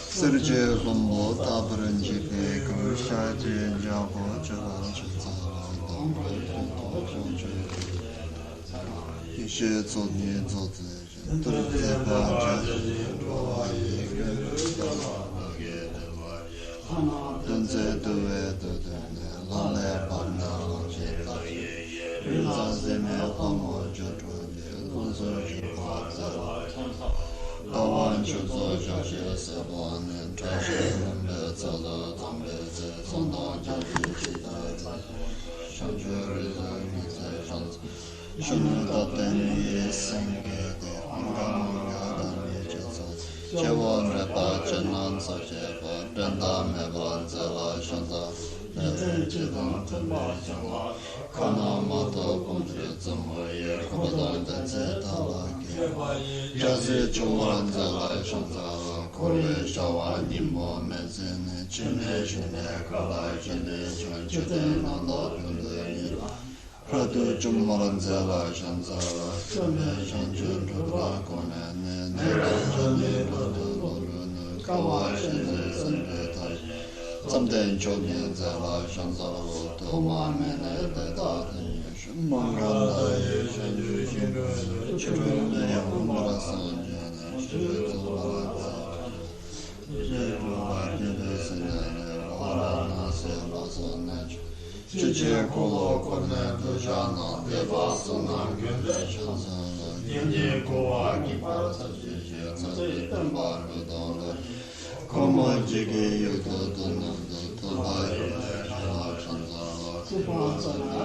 Serce Lombo, Tabaranji, Shaji, Jabo, Jalan, Ishe, Zodni, Zodzi, Turki, Baja, Dunze, Due, Lale, Bana, Zazime, Homo, Jodu, Luzo, Dawan Chuzo Jashi Sabon and Trashi Rumbe Zala Tambe Zonda Jashi Shita Shanjuri Organizations Shunu Tateni Senge de Angamanga Damichasa Chewon Repa Chenan Sajeva Denda Mevan Zela Shanta Nete Chidan Tumba Jama Kana Mato Pumri Zamoye Kobadan Zeta Laki Jazi Chuan Zela Shanta Kore Shawa Nimbo Mezine Chine Shine Kala Chine Chun Chute Nanda Pundani Pradu Jummaran Zela Shanta Chune Shanchun Rudra Kone Nera Chane Pradu Lurunu Kawa Shine Sende Tai Samden Chogin Zela Shanta Toma Mene Deta Manganda Shanju Shindu Chirune Yamura Sanjana Shiru Baratsa Shiru Bakide Sinane Warana Seva Sanach Chiche Kolo Korne Dujana Deva Suna Gende Shansana Yinje Kowa Kiparta Chiche Tsabi Tambar Vidala Komo Jige Yuto Dunanda Tabayi Shala Shansala Supansana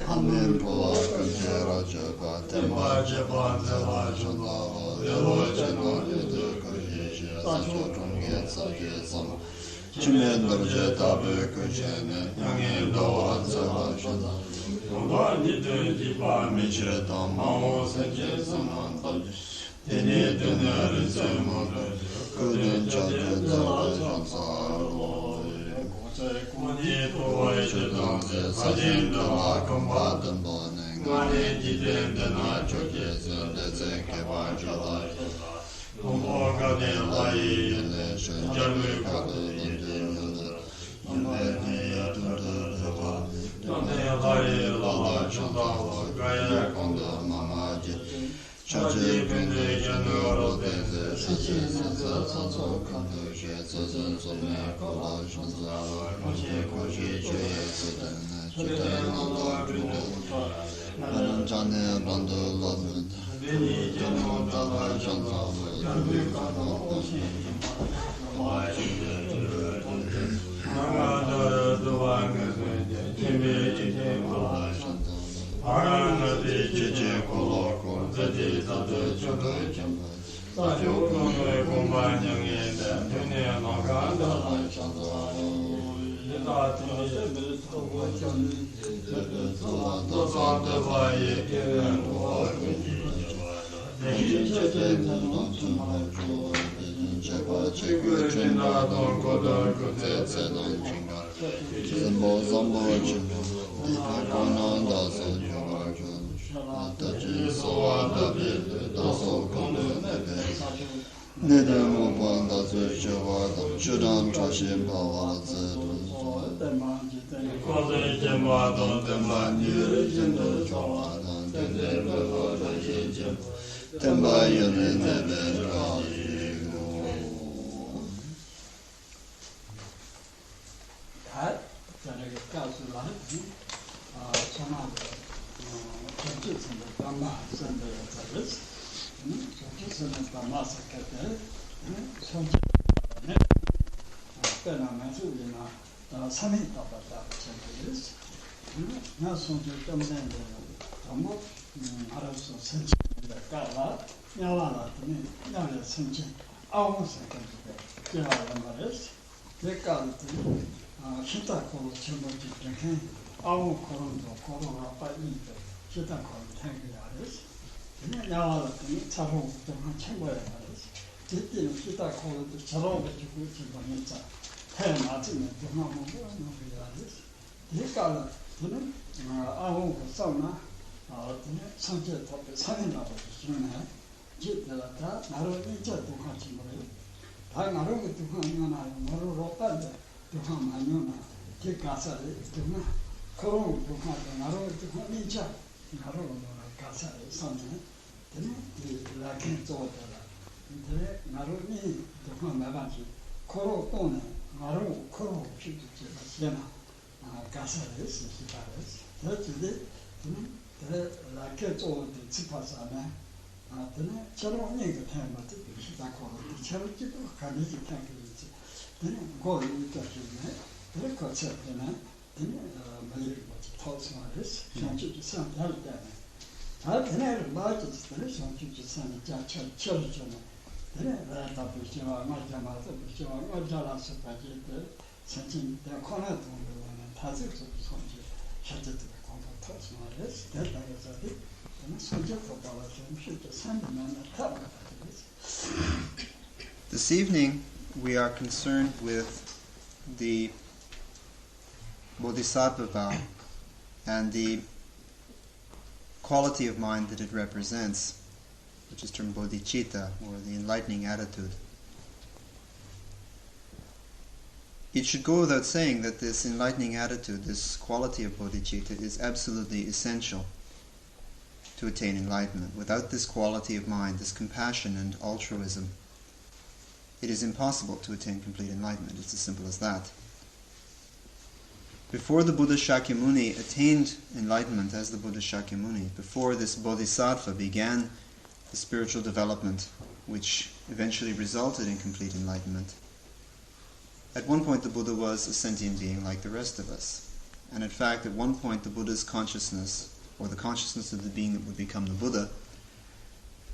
Amen. Pola Kajera Java, Temba Java, Zela Java, Yellow Java, Yudu Kajishi, Sacho Tunget, Sajisam, Chimendar Jetabe Kujene, Yangi Doa Zela Java, Kubani Dipa Micheta, Mao Sajisam, Tini Dinner Zemoda, Kudin Java Zela Java, Kuni Tuwai Chidanze, Sajin Dala Kumbatan Boning, Gani Jidin Dana Chokese, Leze Keba Jalai, Kumbo Gani Lai Yeleshe, Jalu Kadu Yedin, Yumeni Yatundu Deva, Yone Lai Lala Chandala, Gaya Kondo Mamaji, Chaji Pindi Januro Deze, Sachi Sasa Sanso Kandu Shetsu Sume Kola Shanzala, Koshi Koshi Cheye Suden, Chuten Nanda Pindu, Manam Chane Bandu Lodun, Vini Janu Dala Shanzala, Yandu Kano Oshi, Mai Chide Chide, Nagada Duwanga Zende, Jimbe Chide Kola Shanzala, Arana Di Chiche Kola Zati Zatu Chudu Chimba, Sachu Kunwe Kumba Nyangye, Tune Naganda Shanzala, Yeda Tine Togo Chani, Tosa Deva Yeke and Wakuji, Nengi Chete Chuma Chu, Chepa Cheku Chinda Don Koda Kute Tsedan Chinga, Zimbo Zambo Chimba, Dipa Kona Dasa Chuma Chu, Tachi Soa Dabi, Daso Kondo Nebe, Nede Mupan Dasu Chewa, Chudan Chashin Pawa Zedu, Koze Chemba Don Temba Niri Jindu Chawa Dan Tende Bebo Dashi Chem, Temba Yuri Nebe Rashi Gu. Hai, Jana Ge Kasu Lai, Chana 전체적인 담마 선배의 자리스, 전체적인 담마 사케테, 전체적인 때나면서 우리나 3일 따봤다 전체리스, 나 손질 때문에 너무 알아서 선진을 깔아 야와라 때문에 나를 선진 아무 생각도 되어야 말이스, 내가 기타 코로 전부지 이렇게 아무 코로도 코로나 빨리 기타 코로 생겨야지. 그냥 나와서는 차로 좀 챙겨야 말이지. 그때는 기타 코로도 차로 가지고 지금 했자. 해 맞으면 좀 한번 보여야지. 그러니까 저는 아무 싸우나 성제 답에 사인하고 있으면 지들다 나로 이제 독하지 뭐래 다 나로 그 독하면 나로 로빠데 독하면 아니나 그 가사를 되나 그런 독하다 나로 독하면 이제 나로 가사를 선네 되네 라킨 조더라 근데 나로니 독하면 나가지 코로 또는 나로 코로 przypisy 가사를 쓰시다레스 그래서 라켓 오드 치파사네 아드네 저런 얘기 때문에 시작하고 저렇게도 가리지 않겠지 근데 거기 있다시네 그렇게 찾잖아 근데 매일 뭐지 토스마레스 정치지 상할 때네 아드네 맞지들 정치지 상이 자처처럼 근데 나다 보시면 맞아서 보시면 어쩌라서 가지들 선진 때 코너 동료는 다들 손지 셔츠도 공부 토스마레스 대단해서도 This evening we are concerned with the bodhisattva vow and the quality of mind that it represents, which is termed bodhicitta, or the enlightening attitude. It should go without saying that this enlightening attitude, this quality of bodhicitta, is absolutely essential to attain enlightenment. Without this quality of mind, this compassion and altruism, it is impossible to attain complete enlightenment. It's as simple as that. Before the Buddha Shakyamuni attained enlightenment as the Buddha Shakyamuni, before this bodhisattva began the spiritual development which eventually resulted in complete enlightenment, at one point the Buddha was a sentient being like the rest of us. And in fact, at one point the Buddha's consciousness, or the consciousness of the being that would become the Buddha,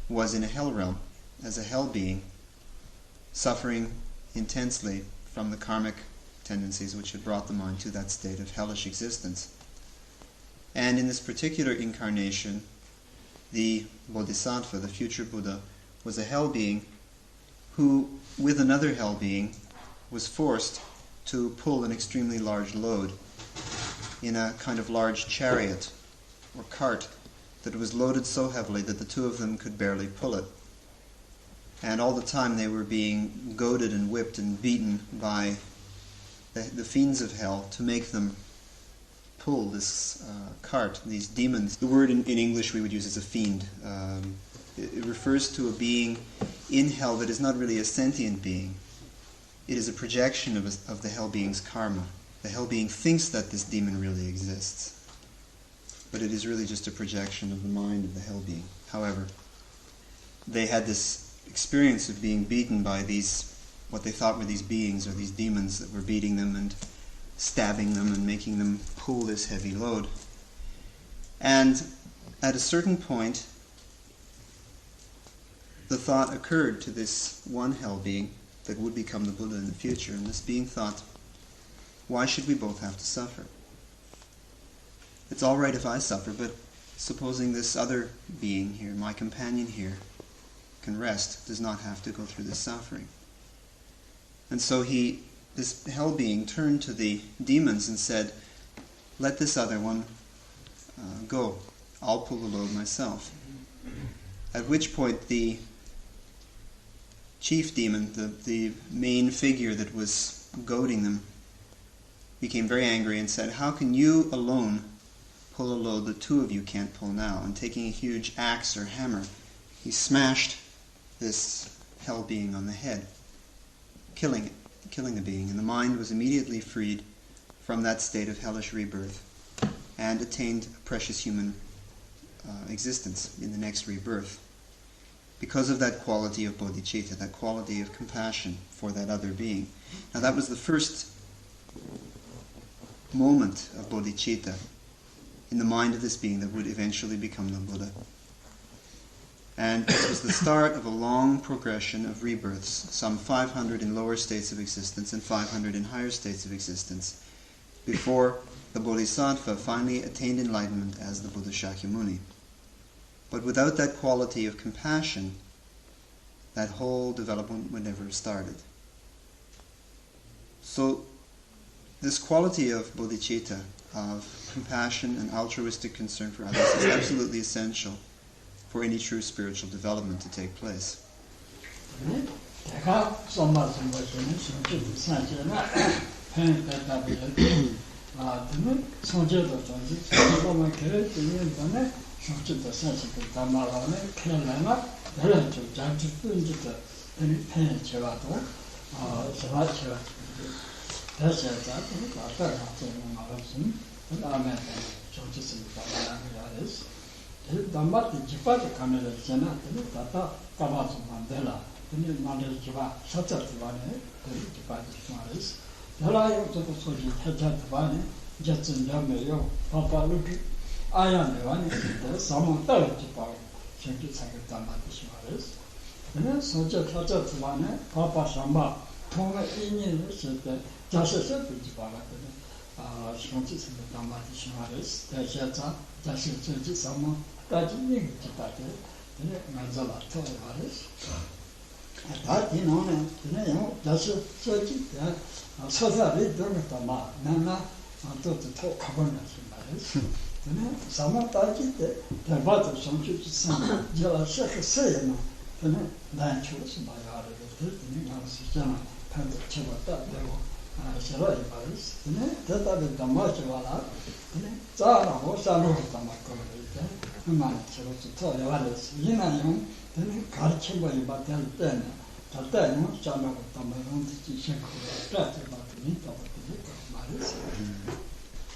was in a hell realm, as a hell being, suffering intensely from the karmic tendencies which had brought the mind to that state of hellish existence. And in this particular incarnation, the bodhisattva, the future Buddha, was a hell being who, with another hell being, was forced to pull an extremely large load in a kind of large chariot or cart that was loaded so heavily that the two of them could barely pull it. And all the time they were being goaded and whipped and beaten by the fiends of hell to make them pull this cart, these demons. The word in English we would use is a fiend. It refers to a being in hell that is not really a sentient being. It is a projection of the hell being's karma. The hell being thinks that this demon really exists, but it is really just a projection of the mind of the hell being. However, they had this experience of being beaten by these, what they thought were these beings or these demons that were beating them and stabbing them and making them pull this heavy load. And at a certain point, the thought occurred to this one hell being that would become the Buddha in the future, and this being thought, why should we both have to suffer? It's all right if I suffer, but supposing this other being here, my companion here, can rest, does not have to go through this suffering. And so this hell being turned to the demons and said, let this other one go. I'll pull the load myself. At which point the chief demon, the main figure that was goading them, became very angry and said, how can you alone pull a load that two of you can't pull now? And taking a huge axe or hammer, he smashed this hell being on the head, killing the being. And the mind was immediately freed from that state of hellish rebirth and attained a precious human existence in the next rebirth, because of that quality of bodhicitta, that quality of compassion for that other being. Now that was the first moment of bodhicitta in the mind of this being that would eventually become the Buddha. And this was the start of a long progression of rebirths, some 500 in lower states of existence and 500 in higher states of existence, before the bodhisattva finally attained enlightenment as the Buddha Shakyamuni. But without that quality of compassion, that whole development would never have started. So this quality of bodhicitta, of compassion and altruistic concern for others is absolutely essential for any true spiritual development to take place.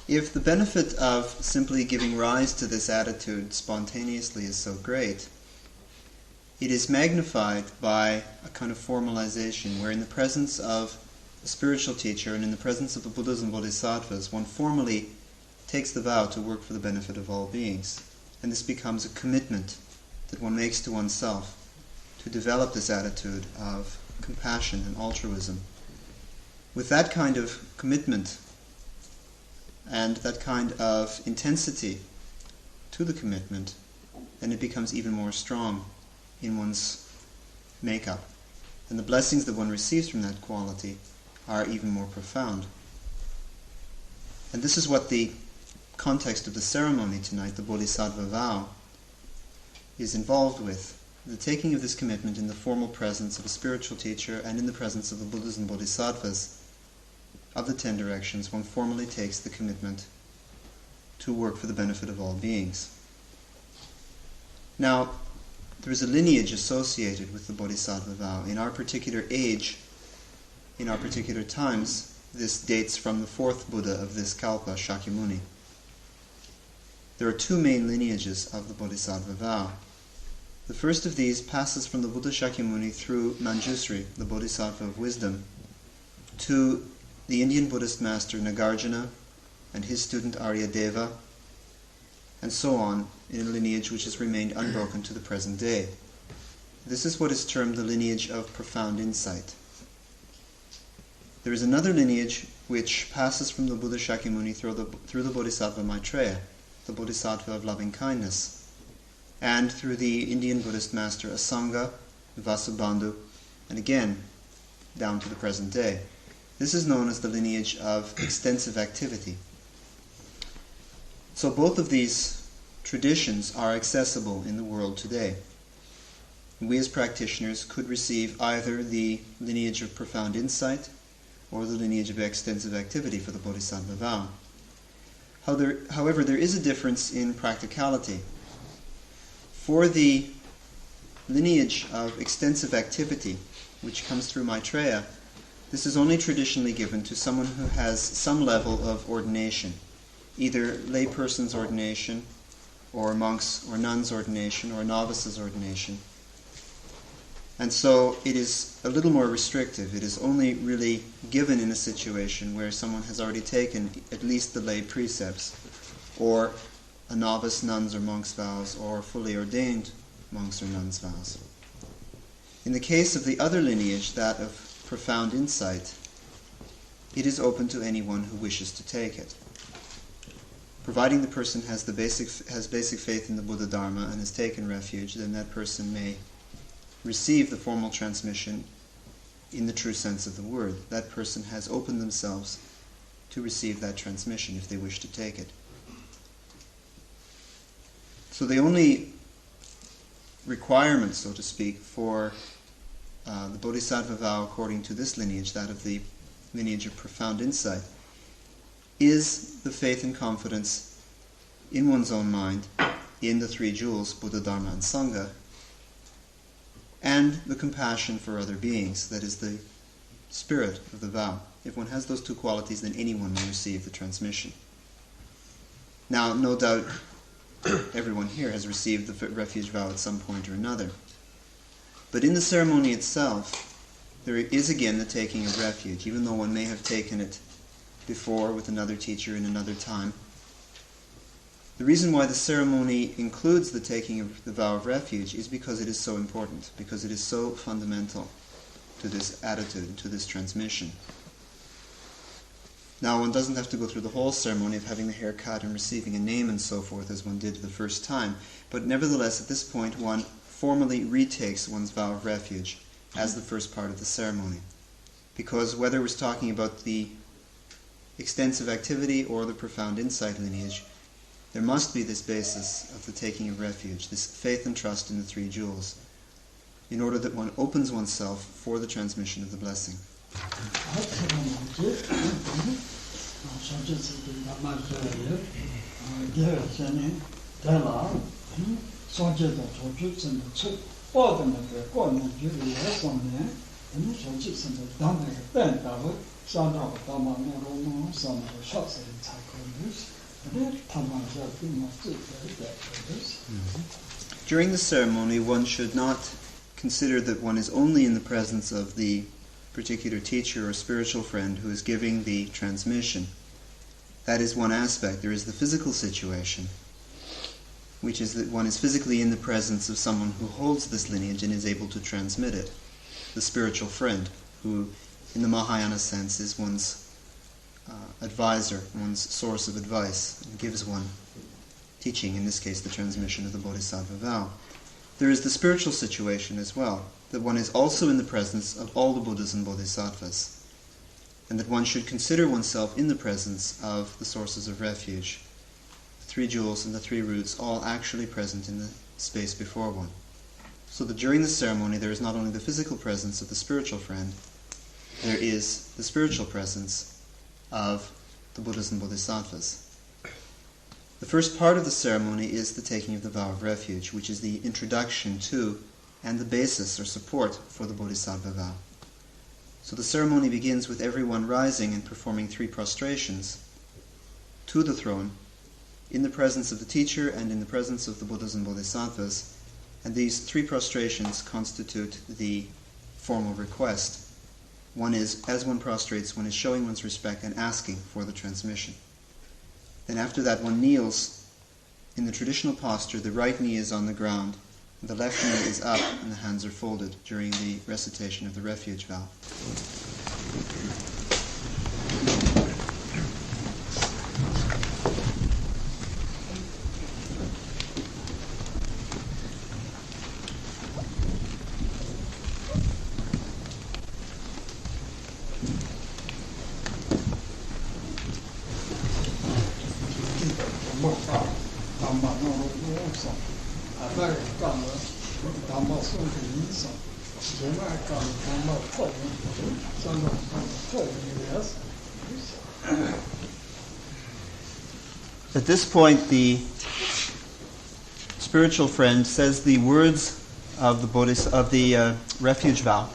If the benefit of simply giving rise to this attitude spontaneously is so great, it is magnified by a kind of formalization where in the presence of a spiritual teacher and in the presence of the Buddhas and Bodhisattvas, one formally takes the vow to work for the benefit of all beings. And this becomes a commitment that one makes to oneself to develop this attitude of compassion and altruism. With that kind of commitment and that kind of intensity to the commitment, then it becomes even more strong in one's makeup. And the blessings that one receives from that quality are even more profound. And this is what the context of the ceremony tonight, the Bodhisattva vow, is involved with. The taking of this commitment in the formal presence of a spiritual teacher and in the presence of the Buddhas and Bodhisattvas of the 10 directions, one formally takes the commitment to work for the benefit of all beings. Now, there is a lineage associated with the Bodhisattva vow. In our particular age, in our particular times, this dates from the 4th Buddha of this Kalpa, Shakyamuni. There are 2 main lineages of the Bodhisattva vow. The first of these passes from the Buddha Shakyamuni through Manjusri, the Bodhisattva of wisdom, to the Indian Buddhist master Nagarjuna and his student Aryadeva, and so on, in a lineage which has remained unbroken to the present day. This is what is termed the lineage of profound insight. There is another lineage which passes from the Buddha Shakyamuni through the Bodhisattva Maitreya, the Bodhisattva of loving kindness, and through the Indian Buddhist master Asanga, Vasubandhu, and again, down to the present day. This is known as the lineage of extensive activity. So both of these traditions are accessible in the world today. We as practitioners could receive either the lineage of profound insight or the lineage of extensive activity for the Bodhisattva vow. However, there is a difference in practicality. For the lineage of extensive activity, which comes through Maitreya, this is only traditionally given to someone who has some level of ordination, either layperson's ordination, or monk's or nun's ordination, or novice's ordination. And so it is a little more restrictive. It is only really given in a situation where someone has already taken at least the lay precepts, or a novice nun's or monk's vows, or fully ordained monk's or nun's vows. In the case of the other lineage, that of profound insight, it is open to anyone who wishes to take it. Providing the person has basic faith in the Buddha Dharma and has taken refuge, then that person may receive the formal transmission in the true sense of the word. That person has opened themselves to receive that transmission if they wish to take it. So the only requirement, so to speak, for the bodhisattva vow according to this lineage, that of the lineage of profound insight, is the faith and confidence in one's own mind in the three jewels, Buddha, Dharma, and Sangha, and the compassion for other beings, that is the spirit of the vow. If one has those two qualities, then anyone may receive the transmission. Now, no doubt, everyone here has received the refuge vow at some point or another. But in the ceremony itself, there is again the taking of refuge, even though one may have taken it before with another teacher in another time. The reason why the ceremony includes the taking of the vow of refuge is because it is so important, because it is so fundamental to this attitude, to this transmission. Now, one doesn't have to go through the whole ceremony of having the hair cut and receiving a name and so forth as one did the first time, but nevertheless, at this point, one formally retakes one's vow of refuge as the first part of the ceremony. Because whether we're talking about the extensive activity or the profound insight lineage, there must be this basis of the taking of refuge, this faith and trust in the three jewels, in order that one opens oneself for the transmission of the blessing. During the ceremony, one should not consider that one is only in the presence of the particular teacher or spiritual friend who is giving the transmission. That is one aspect. There is the physical situation, which is that one is physically in the presence of someone who holds this lineage and is able to transmit it. The spiritual friend, who in the Mahayana sense is one's advisor, one's source of advice, and gives one teaching, in this case the transmission of the bodhisattva vow. There is the spiritual situation as well, that one is also in the presence of all the Buddhas and Bodhisattvas, and that one should consider oneself in the presence of the sources of refuge, the three jewels and the three roots, all actually present in the space before one. So that during the ceremony there is not only the physical presence of the spiritual friend, there is the spiritual presence of the Buddhas and Bodhisattvas. The first part of the ceremony is the taking of the vow of refuge, which is the introduction to and the basis or support for the bodhisattva vow. So the ceremony begins with everyone rising and performing 3 prostrations to the throne in the presence of the teacher and in the presence of the Buddhas and Bodhisattvas, and these 3 prostrations constitute the formal request. One is, as one prostrates, one is showing one's respect and asking for the transmission. Then after that one kneels in the traditional posture. The right knee is on the ground, and the left knee is up, and the hands are folded during the recitation of the refuge vow. At this point, the spiritual friend says the words of the refuge vow,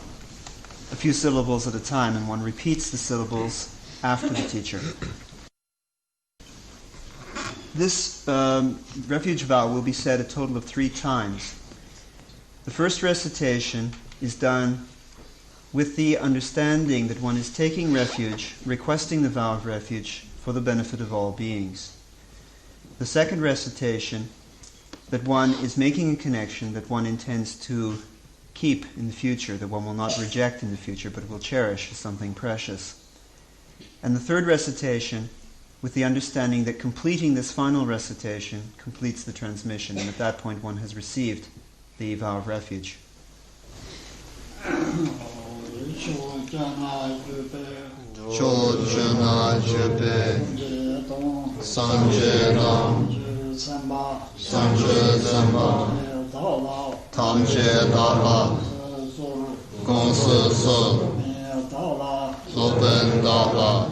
a few syllables at a time, and one repeats the syllables after the teacher. This refuge vow will be said a total of 3 times. The first recitation is done with the understanding that one is taking refuge, requesting the vow of refuge for the benefit of all beings. The second recitation, that one is making a connection that one intends to keep in the future, that one will not reject in the future, but will cherish as something precious. And the third recitation, with the understanding that completing this final recitation completes the transmission, and at that point one has received the vow of refuge. Chojuna Jupe, Sanje Dam, Sanje Zamba, Tamje Dala, Gonsu Sol, Loben Dala,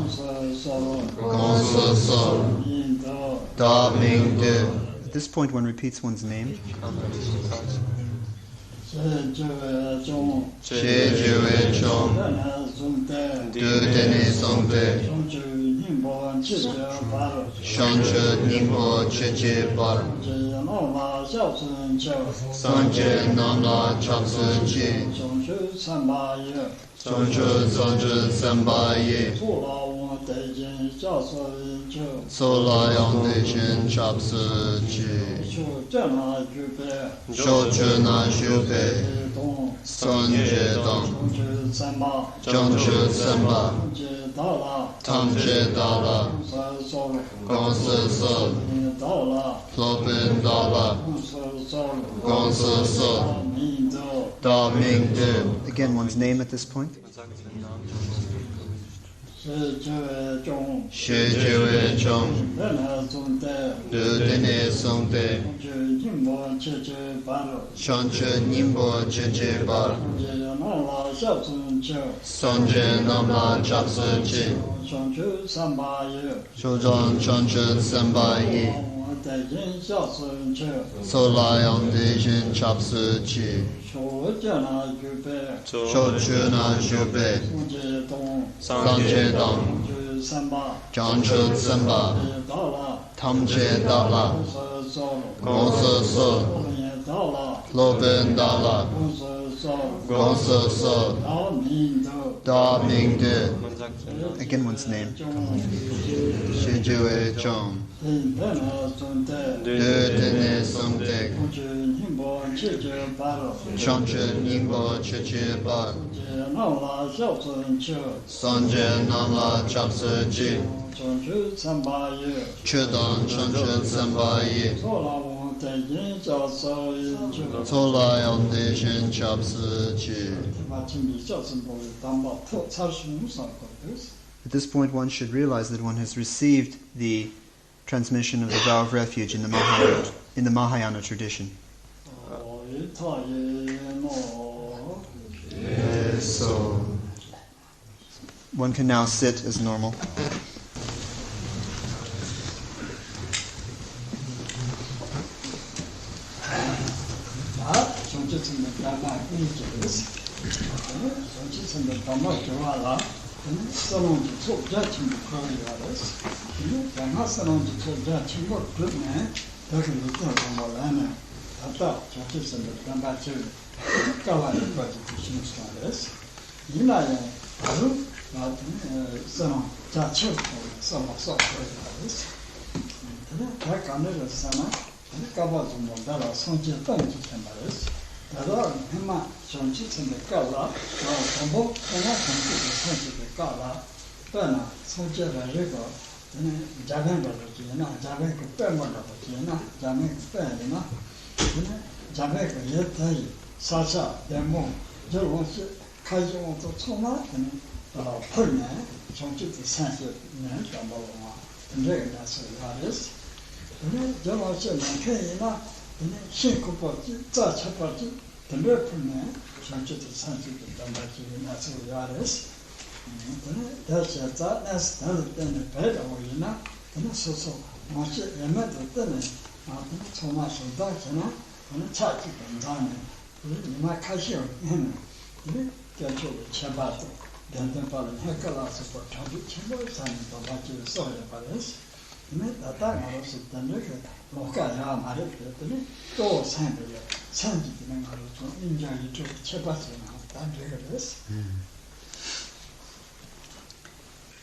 Gonsu Sol, Da Ming De. At this point, one repeats one's name. Che Jue Chong, Du Deni Songde, Shanche Ningbo Cheche Bar, Sanje Namla Chapsu Chi, Chongchu Sanje Sambaye, Sola Yang Deishin Chapsu Chi, Shochuna Jupe, Sanje Dang, Chongchu Samba, Tamje Dala, Gonsu Sol, Lobin Dala, Gonsu Sol, Da Ming De. Again, one's name at this point. She Jue Chong, Du Dene Songde, Shanche Nimbo Cheche Bar, Sanje Namla Chapsu Chi, Shojan Shanche Sambaye, Sola Yang Deishin Chapsu Chi, Shochuna Jupe, Sanje Dang, Janchu Samba, Tamje Dala, Gonsu Sol, Loben Dala, Gonsu Sol, Da Ming De. Again, one's name. Shi Jue Chong, Du Dene Songde, Shanche Ningbo Cheche Bar, Sanje Namla Chapsu Chi, Chudan Shanche Sambaye, Sola Yang Deishin Chapsu Chi. At this point, one should realize that one has received the transmission of the vow of refuge in the Mahayana tradition. So, One can now sit as normal.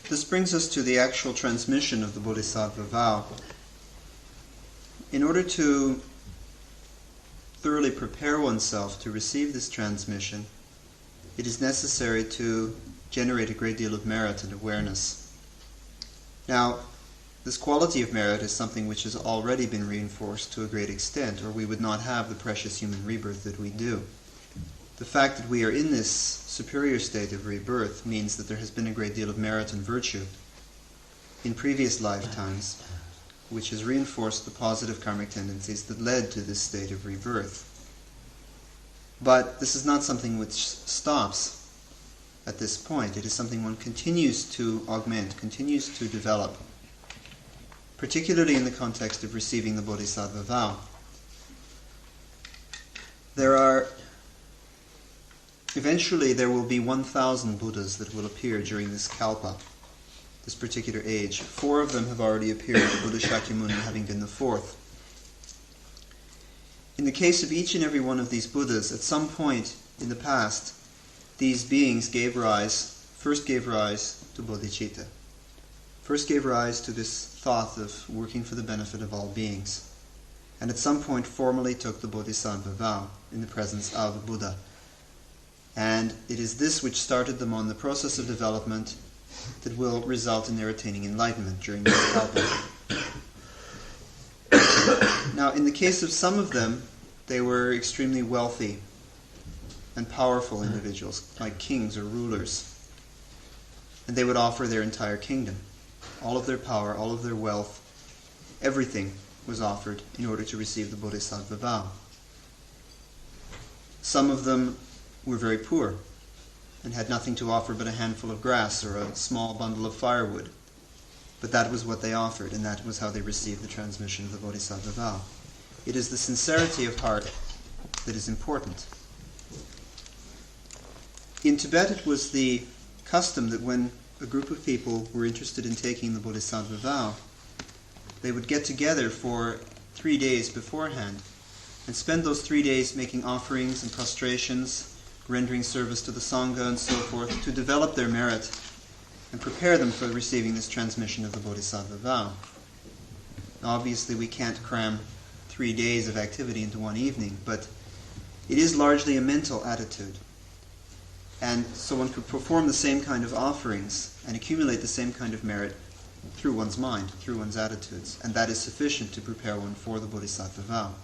This brings us to the actual transmission of the Bodhisattva vow. In order to thoroughly prepare oneself to receive this transmission, it is necessary to generate a great deal of merit and awareness. Now, this quality of merit is something which has already been reinforced to a great extent, or we would not have the precious human rebirth that we do. the fact that we are in this superior state of rebirth means that there has been a great deal of merit and virtue in previous lifetimes, which has reinforced the positive karmic tendencies that led to this state of rebirth. But this is not something which stops at this point. It is something one continues to augment, continues to develop, particularly in the context of receiving the bodhisattva vow. Eventually there will be 1,000 Buddhas that will appear during this kalpa, this particular age. 4 of them have already appeared, Buddha Shakyamuni having been the 4th. In the case of each and every one of these Buddhas, at some point in the past, these beings first gave rise to bodhicitta, first gave rise to this thought of working for the benefit of all beings, and at some point formally took the bodhisattva vow in the presence of a Buddha. And it is this which started them on the process of development that will result in their attaining enlightenment during this kalpa. Now, in the case of some of them, they were extremely wealthy and powerful individuals, like kings or rulers. And they would offer their entire kingdom. All of their power, all of their wealth, everything was offered in order to receive the bodhisattva vow. Some of them were very poor and had nothing to offer but a handful of grass or a small bundle of firewood. But that was what they offered, and that was how they received the transmission of the bodhisattva vow. It is the sincerity of heart that is important. In Tibet, it was the custom that when a group of people were interested in taking the bodhisattva vow, they would get together for 3 days beforehand and spend those 3 days making offerings and prostrations, rendering service to the Sangha and so forth, to develop their merit and prepare them for receiving this transmission of the bodhisattva vow. Now, obviously, we can't cram 3 days of activity into one evening, but it is largely a mental attitude. And so one could perform the same kind of offerings and accumulate the same kind of merit through one's mind, through one's attitudes, and that is sufficient to prepare one for the bodhisattva vow.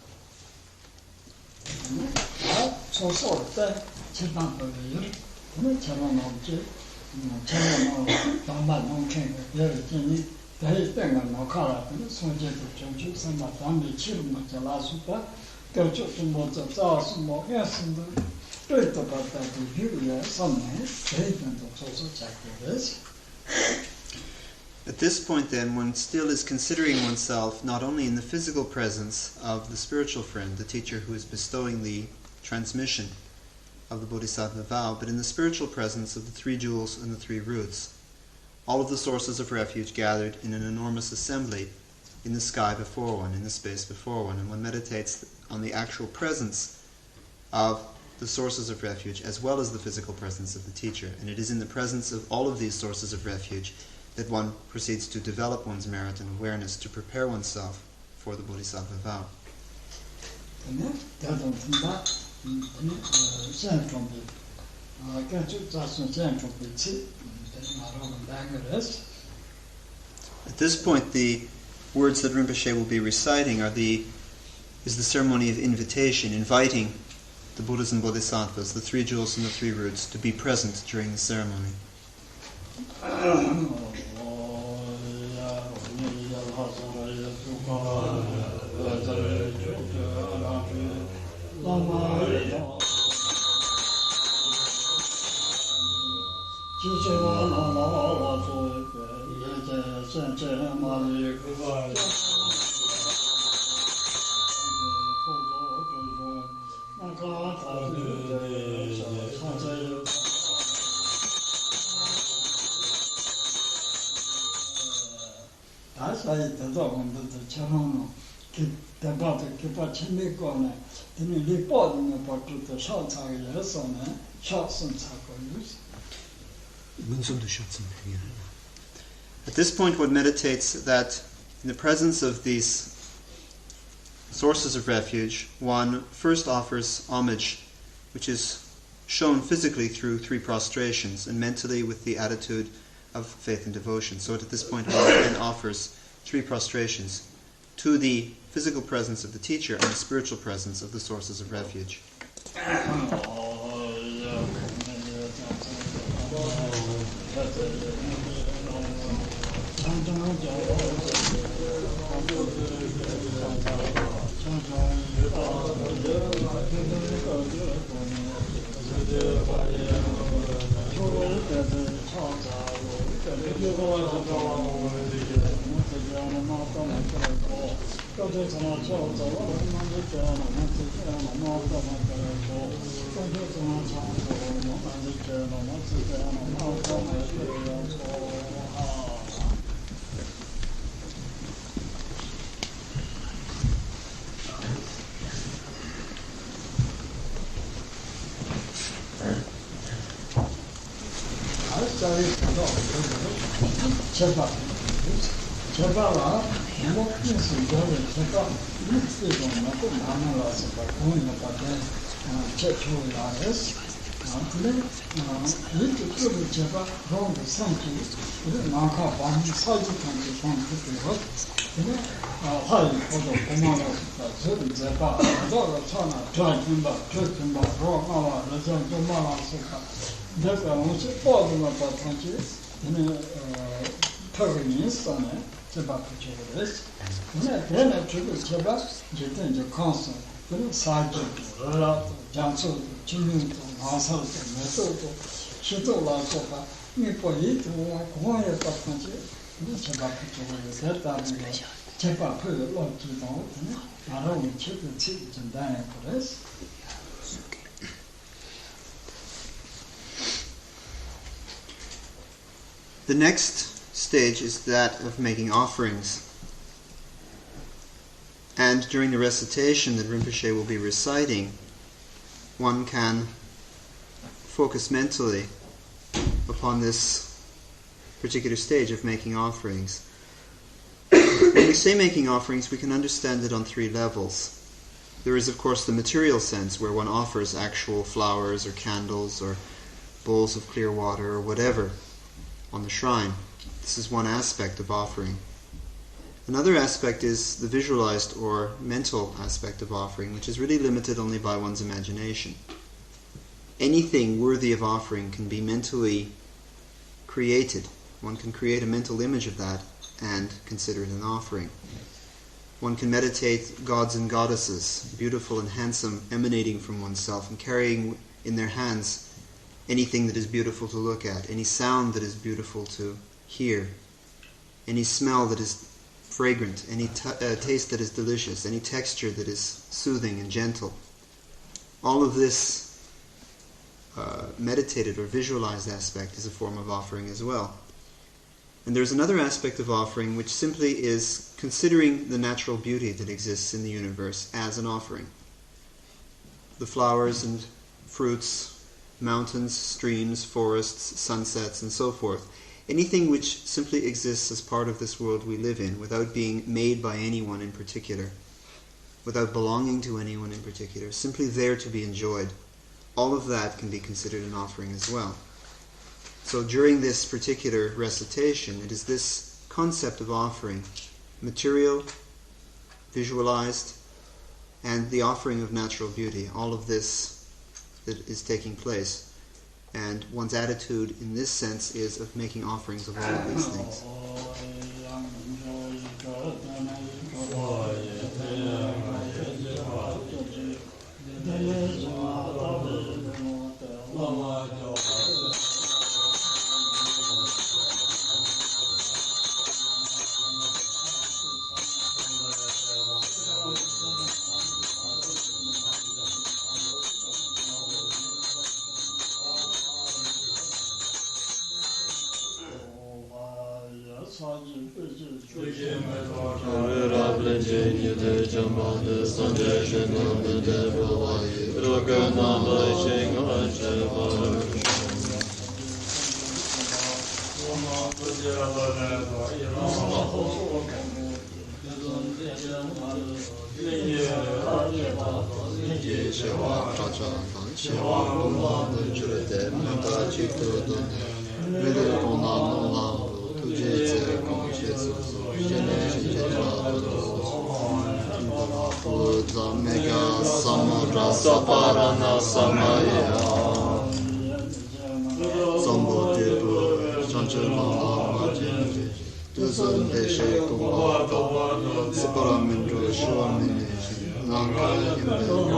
At this point then, one still is considering oneself not only in the physical presence of the spiritual friend, the teacher who is bestowing the transmission of the bodhisattva vow, but in the spiritual presence of the 3 jewels and the 3 roots, all of the sources of refuge gathered in an enormous assembly in the sky before one, in the space before one, and one meditates on the actual presence of the sources of refuge as well as the physical presence of the teacher. And it is in the presence of all of these sources of refuge that one proceeds to develop one's merit and awareness to prepare oneself for the bodhisattva vow. At this point, the words that Rinpoche will be reciting is the ceremony of invitation, inviting the Buddhas and Bodhisattvas, the 3 jewels and the 3 roots, to be present during the ceremony. At this point, one meditates that in the presence of these sources of refuge, one first offers homage, which is shown physically through 3 prostrations, and mentally with the attitude of faith and devotion. So at this point, one then offers 3 prostrations to the physical presence of the teacher and the spiritual presence of the sources of refuge. The next stage is that of making offerings. And during the recitation that Rinpoche will be reciting, one can focus mentally upon this particular stage of making offerings. When we say making offerings, we can understand it on three levels. There is, of course, the material sense, where one offers actual flowers or candles or bowls of clear water or whatever on the shrine. This is one aspect of offering. Another aspect is the visualized or mental aspect of offering, which is really limited only by one's imagination. Anything worthy of offering can be mentally created. One can create a mental image of that and consider it an offering. One can meditate gods and goddesses, beautiful and handsome, emanating from oneself and carrying in their hands anything that is beautiful to look at, any sound that is beautiful to hear, any smell that is fragrant, any taste that is delicious, any texture that is soothing and gentle. All of this meditated or visualized aspect is a form of offering as well. And there's another aspect of offering which simply is considering the natural beauty that exists in the universe as an offering. The flowers and fruits, mountains, streams, forests, sunsets, and so forth. Anything which simply exists as part of this world we live in, without being made by anyone in particular, without belonging to anyone in particular, simply there to be enjoyed. All of that can be considered an offering as well. So during this particular recitation, it is this concept of offering, material, visualized, and the offering of natural beauty, all of this that is taking place. And one's attitude in this sense is of making offerings of all of these things. Susan Deshe Kuwato, Separamento, Shawamini, Lanka, Himbe,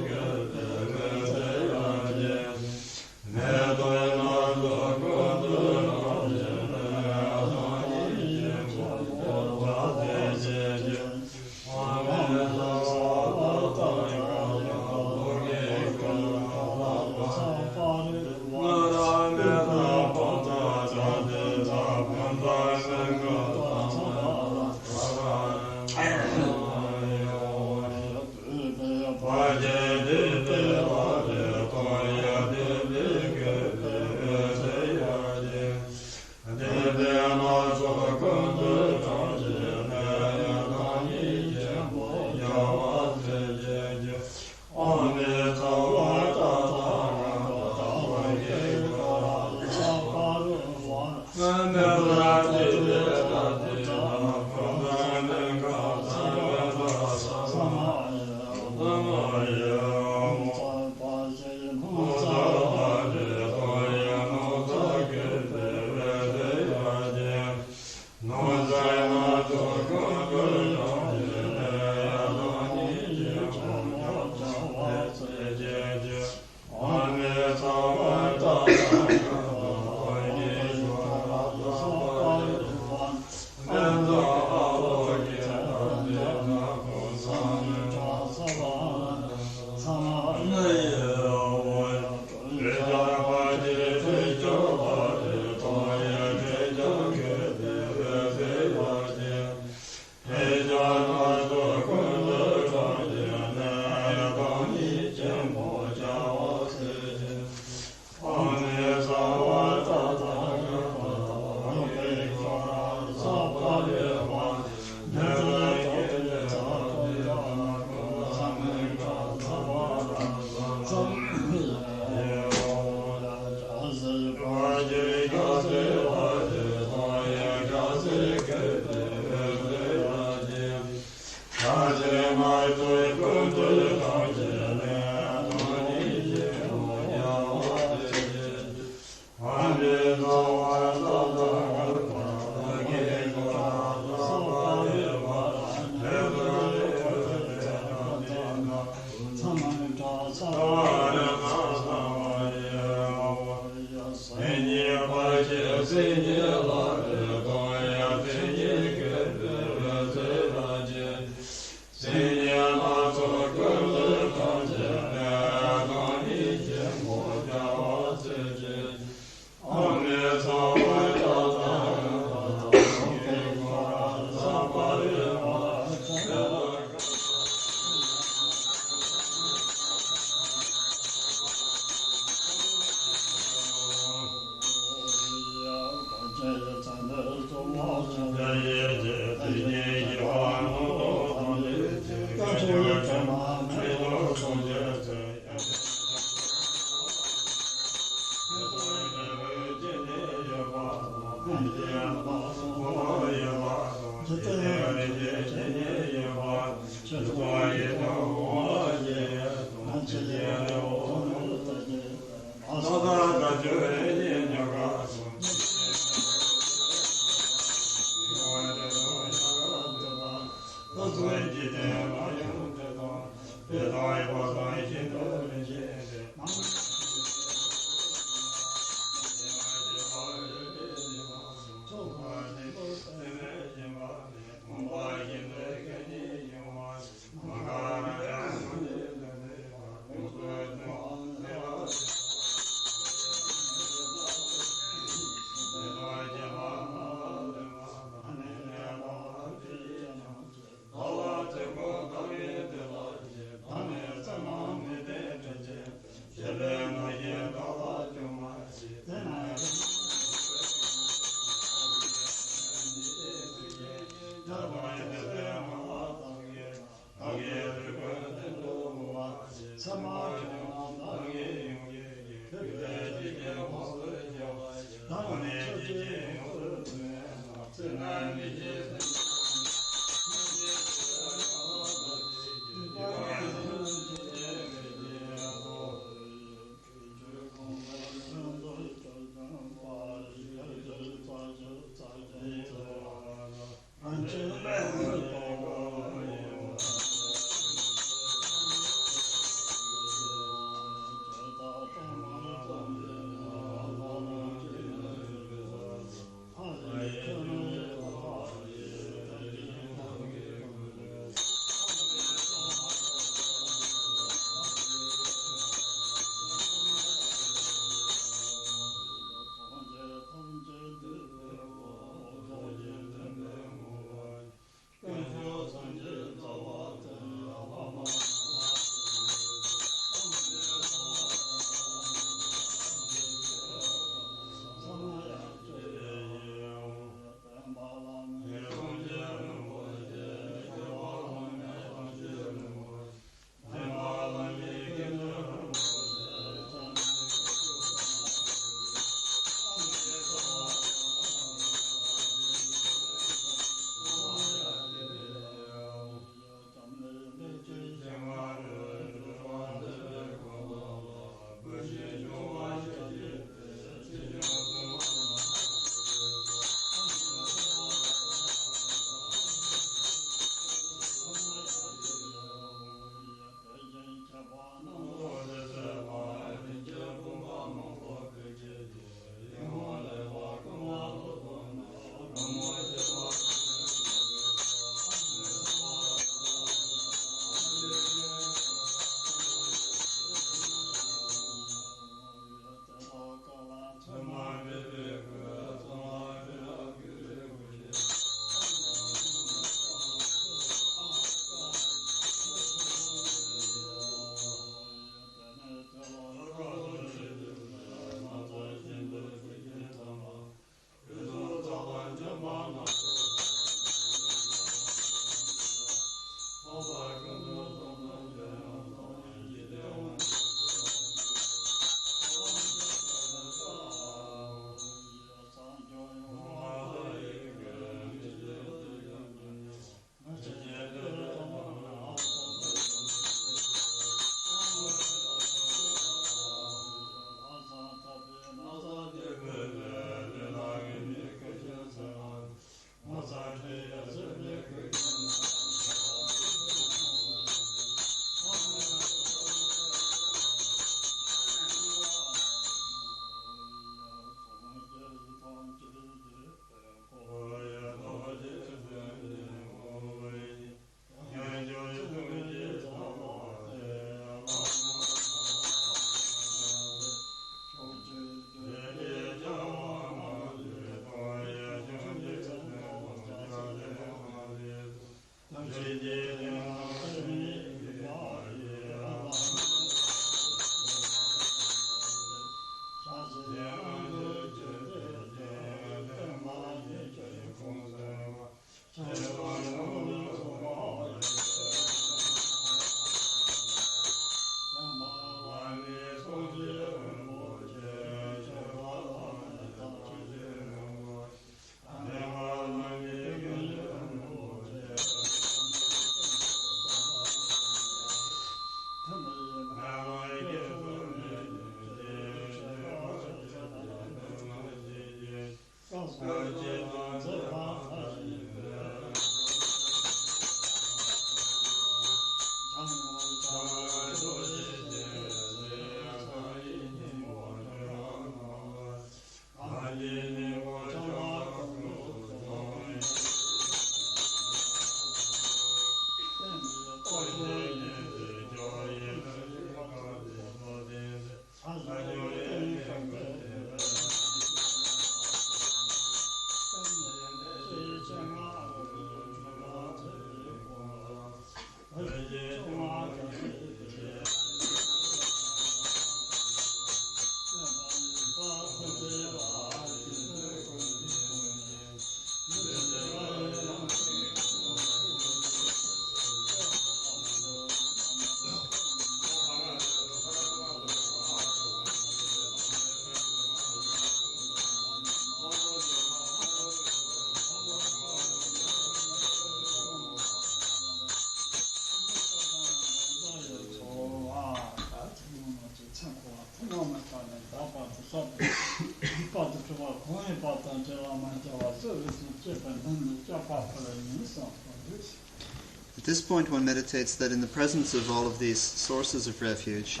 At this point one meditates that in the presence of all of these sources of refuge,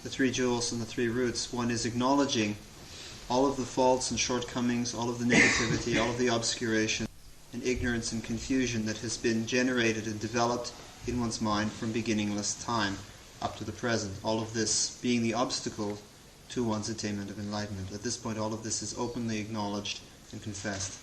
the three jewels and the three roots, one is acknowledging all of the faults and shortcomings, all of the negativity, all of the obscuration and ignorance and confusion that has been generated and developed in one's mind from beginningless time up to the present. All of this being the obstacle to one's attainment of enlightenment. At this point all of this is openly acknowledged and confessed.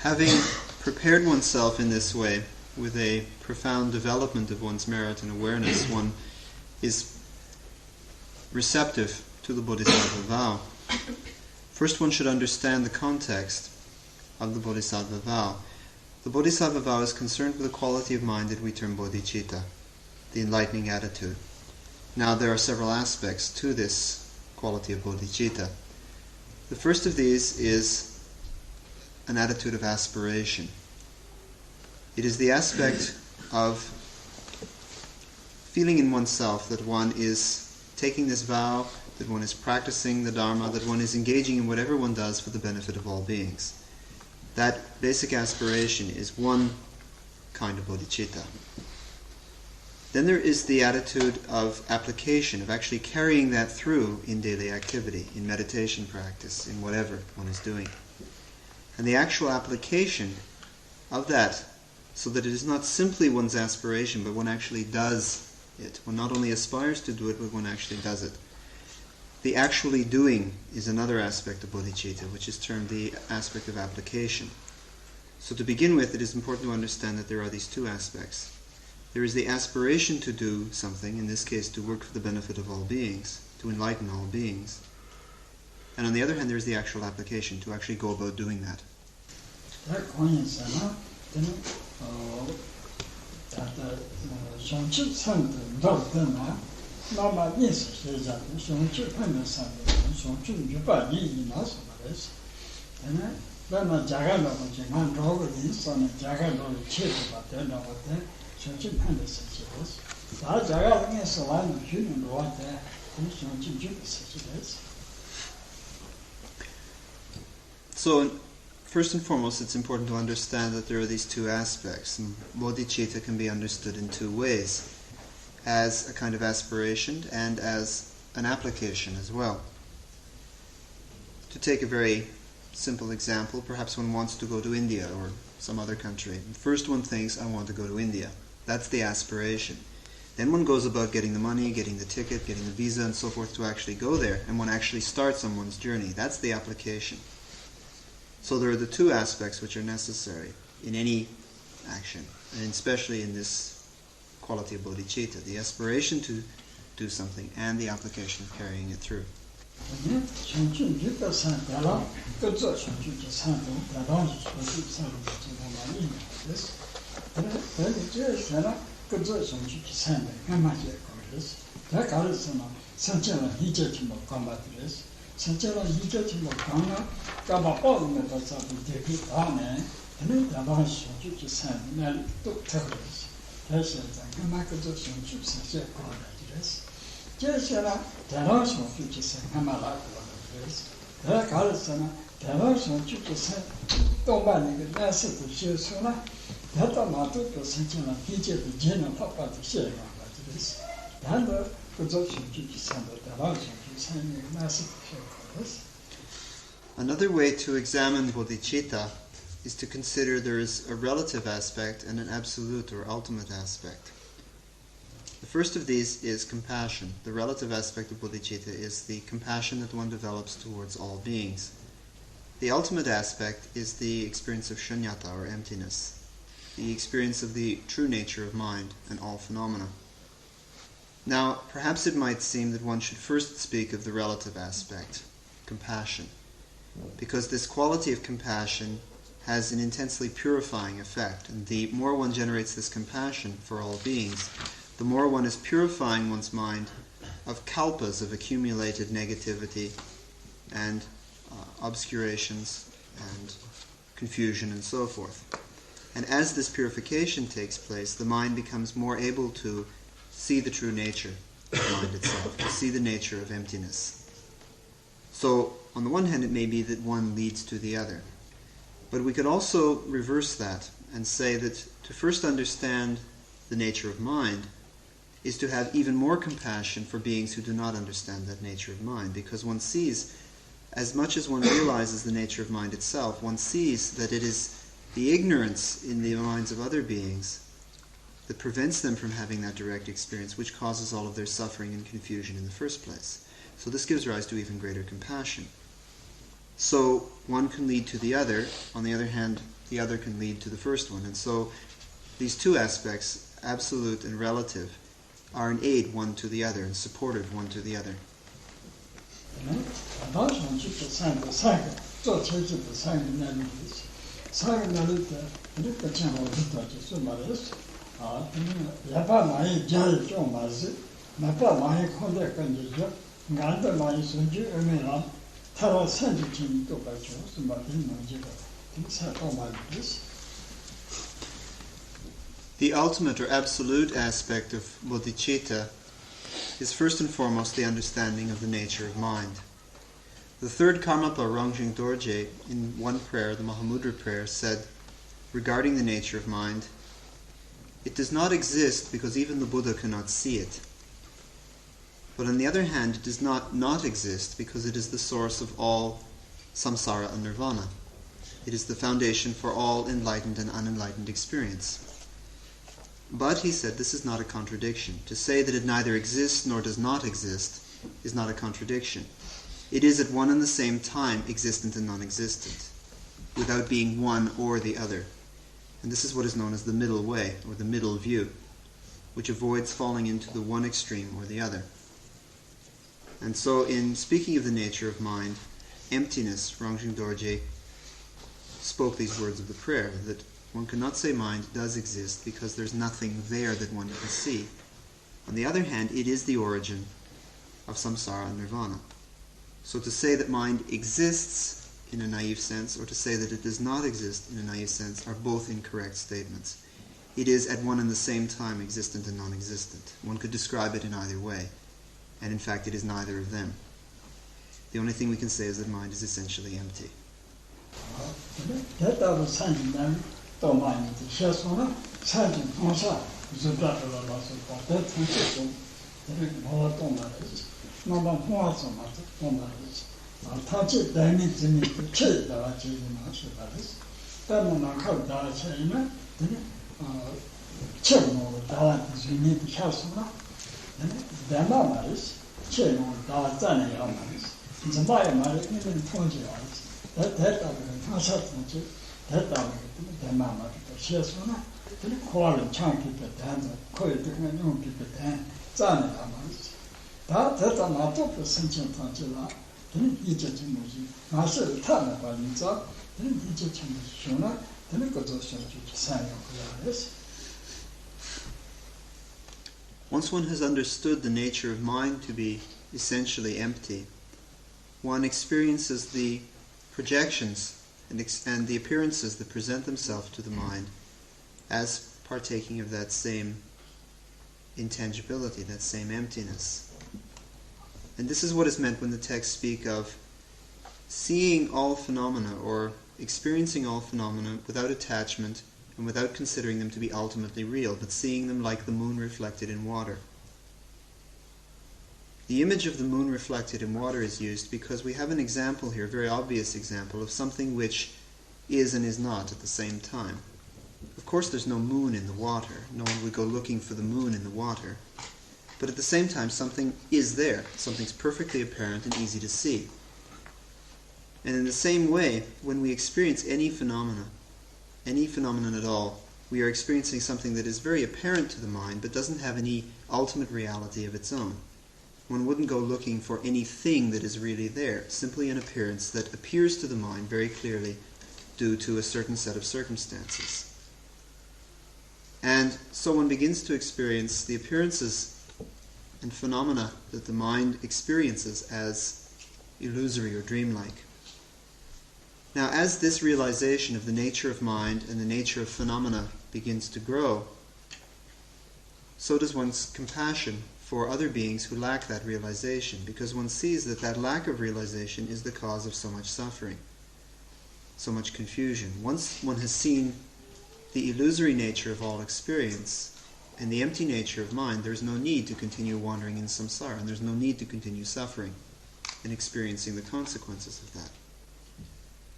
Having prepared oneself in this way, with a profound development of one's merit and awareness, one is receptive to the bodhisattva vow. First one should understand the context of the bodhisattva vow. The bodhisattva vow is concerned with the quality of mind that we term bodhicitta, the enlightening attitude. Now there are several aspects to this quality of bodhicitta. The first of these is an attitude of aspiration. It is the aspect of feeling in oneself that one is taking this vow, that one is practicing the Dharma, that one is engaging in whatever one does for the benefit of all beings. That basic aspiration is one kind of bodhicitta. Then there is the attitude of application, of actually carrying that through in daily activity, in meditation practice, in whatever one is doing. And the actual application of that, so that it is not simply one's aspiration, but one actually does it. One not only aspires to do it, but one actually does it. The actually doing is another aspect of bodhicitta, which is termed the aspect of application. So to begin with, it is important to understand that there are these two aspects. There is the aspiration to do something, in this case to work for the benefit of all beings, to enlighten all beings. And on the other hand, there is the actual application, to actually go about doing that. 다 자가 그래서 와는 주는 거 같아. 그래서 좀 있었지. So, first and foremost, it's important to understand that there are these two aspects. And bodhicitta can be understood in two ways, as a kind of aspiration and as an application as well. To take a very simple example, perhaps one wants to go to India or some other country. First one thinks, I want to go to India. That's the aspiration. Then one goes about getting the money, getting the ticket, getting the visa and so forth to actually go there, and one actually starts on one's journey. That's the application. So there are the two aspects which are necessary in any action, and especially in this quality of bodhicitta, the aspiration to do something and the application of carrying it through. Another way to examine bodhicitta is to consider there is a relative aspect and an absolute or ultimate aspect. The first of these is compassion. The relative aspect of bodhicitta is the compassion that one develops towards all beings. The ultimate aspect is the experience of shunyata, or emptiness, the experience of the true nature of mind and all phenomena. Now, perhaps it might seem that one should first speak of the relative aspect, compassion, because this quality of compassion has an intensely purifying effect, and the more one generates this compassion for all beings, the more one is purifying one's mind of kalpas, of accumulated negativity and obscurations and confusion and so forth. And as this purification takes place, the mind becomes more able to see the true nature of mind itself, to see the nature of emptiness. So, on the one hand, it may be that one leads to the other. But we could also reverse that and say that to first understand the nature of mind is to have even more compassion for beings who do not understand that nature of mind, because one sees, as much as one realizes the nature of mind itself, one sees that it is the ignorance in the minds of other beings that prevents them from having that direct experience, which causes all of their suffering and confusion in the first place. So this gives rise to even greater compassion. So one can lead to the other, on the other hand, the other can lead to the first one. And so these two aspects, absolute and relative, are an aid one to the other and supportive one to the other. The ultimate or absolute aspect of bodhicitta is first and foremost the understanding of the nature of mind. The III Karmapy Rangdziung Dorje, in one prayer, the Mahamudry prayer, said regarding the nature of mind, it does not exist because even the Buddha cannot see it. But on the other hand, it does not exist because it is the source of all samsara and nirvana. It is the foundation for all enlightened and unenlightened experience. But, he said, this is not a contradiction. To say that it neither exists nor does not exist is not a contradiction. It is at one and the same time existent and non-existent, without being one or the other. And this is what is known as the middle way, or the middle view, which avoids falling into the one extreme or the other. And so, in speaking of the nature of mind, emptiness, Rangdziung Dorje spoke these words of the prayer, that one cannot say mind does exist because there's nothing there that one can see. On the other hand, it is the origin of samsara and nirvana. So to say that mind exists in a naive sense, or to say that it does not exist in a naive sense, are both incorrect statements. it is at one and the same time existent and non-existent. One could describe it in either way, and in fact it is neither of them. The only thing we can say is that mind is essentially empty. Once one has understood the nature of mind to be essentially empty, one experiences the projections and the appearances that present themselves to the mind as partaking of that same intangibility, that same emptiness. And this is what is meant when the texts speak of seeing all phenomena or experiencing all phenomena without attachment and without considering them to be ultimately real, but seeing them like the moon reflected in water. The image of the moon reflected in water is used because we have an example here, a very obvious example, of something which is and is not at the same time. Of course there's no moon in the water. No one would go looking for the moon in the water. But at the same time something is there. Something's perfectly apparent and easy to see. And in the same way, when we experience any phenomenon at all, we are experiencing something that is very apparent to the mind but doesn't have any ultimate reality of its own. One wouldn't go looking for anything that is really there, simply an appearance that appears to the mind very clearly due to a certain set of circumstances. And so one begins to experience the appearances and phenomena that the mind experiences as illusory or dreamlike. Now, as this realization of the nature of mind and the nature of phenomena begins to grow, so does one's compassion for other beings who lack that realization, because one sees that that lack of realization is the cause of so much suffering, so much confusion. Once one has seen the illusory nature of all experience and the empty nature of mind, there's no need to continue wandering in samsara, and there's no need to continue suffering and experiencing the consequences of that.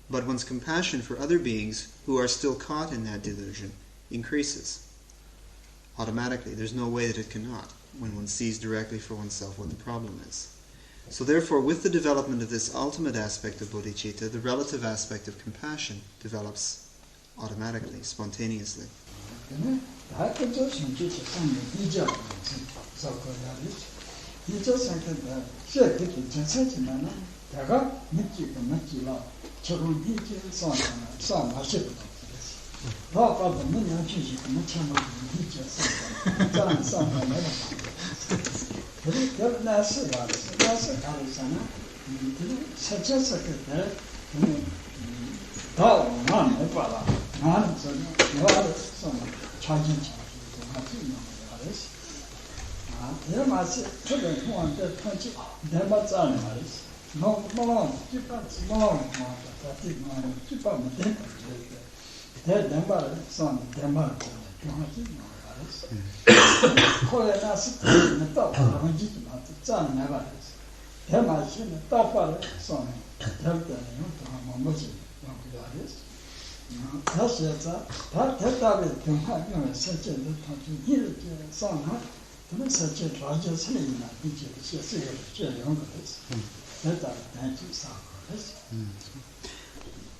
But one's compassion for other beings who are still caught in that delusion increases automatically. There's no way that it cannot when one sees directly for oneself what the problem is. So therefore, with the development of this ultimate aspect of bodhicitta, the relative aspect of compassion develops automatically, spontaneously.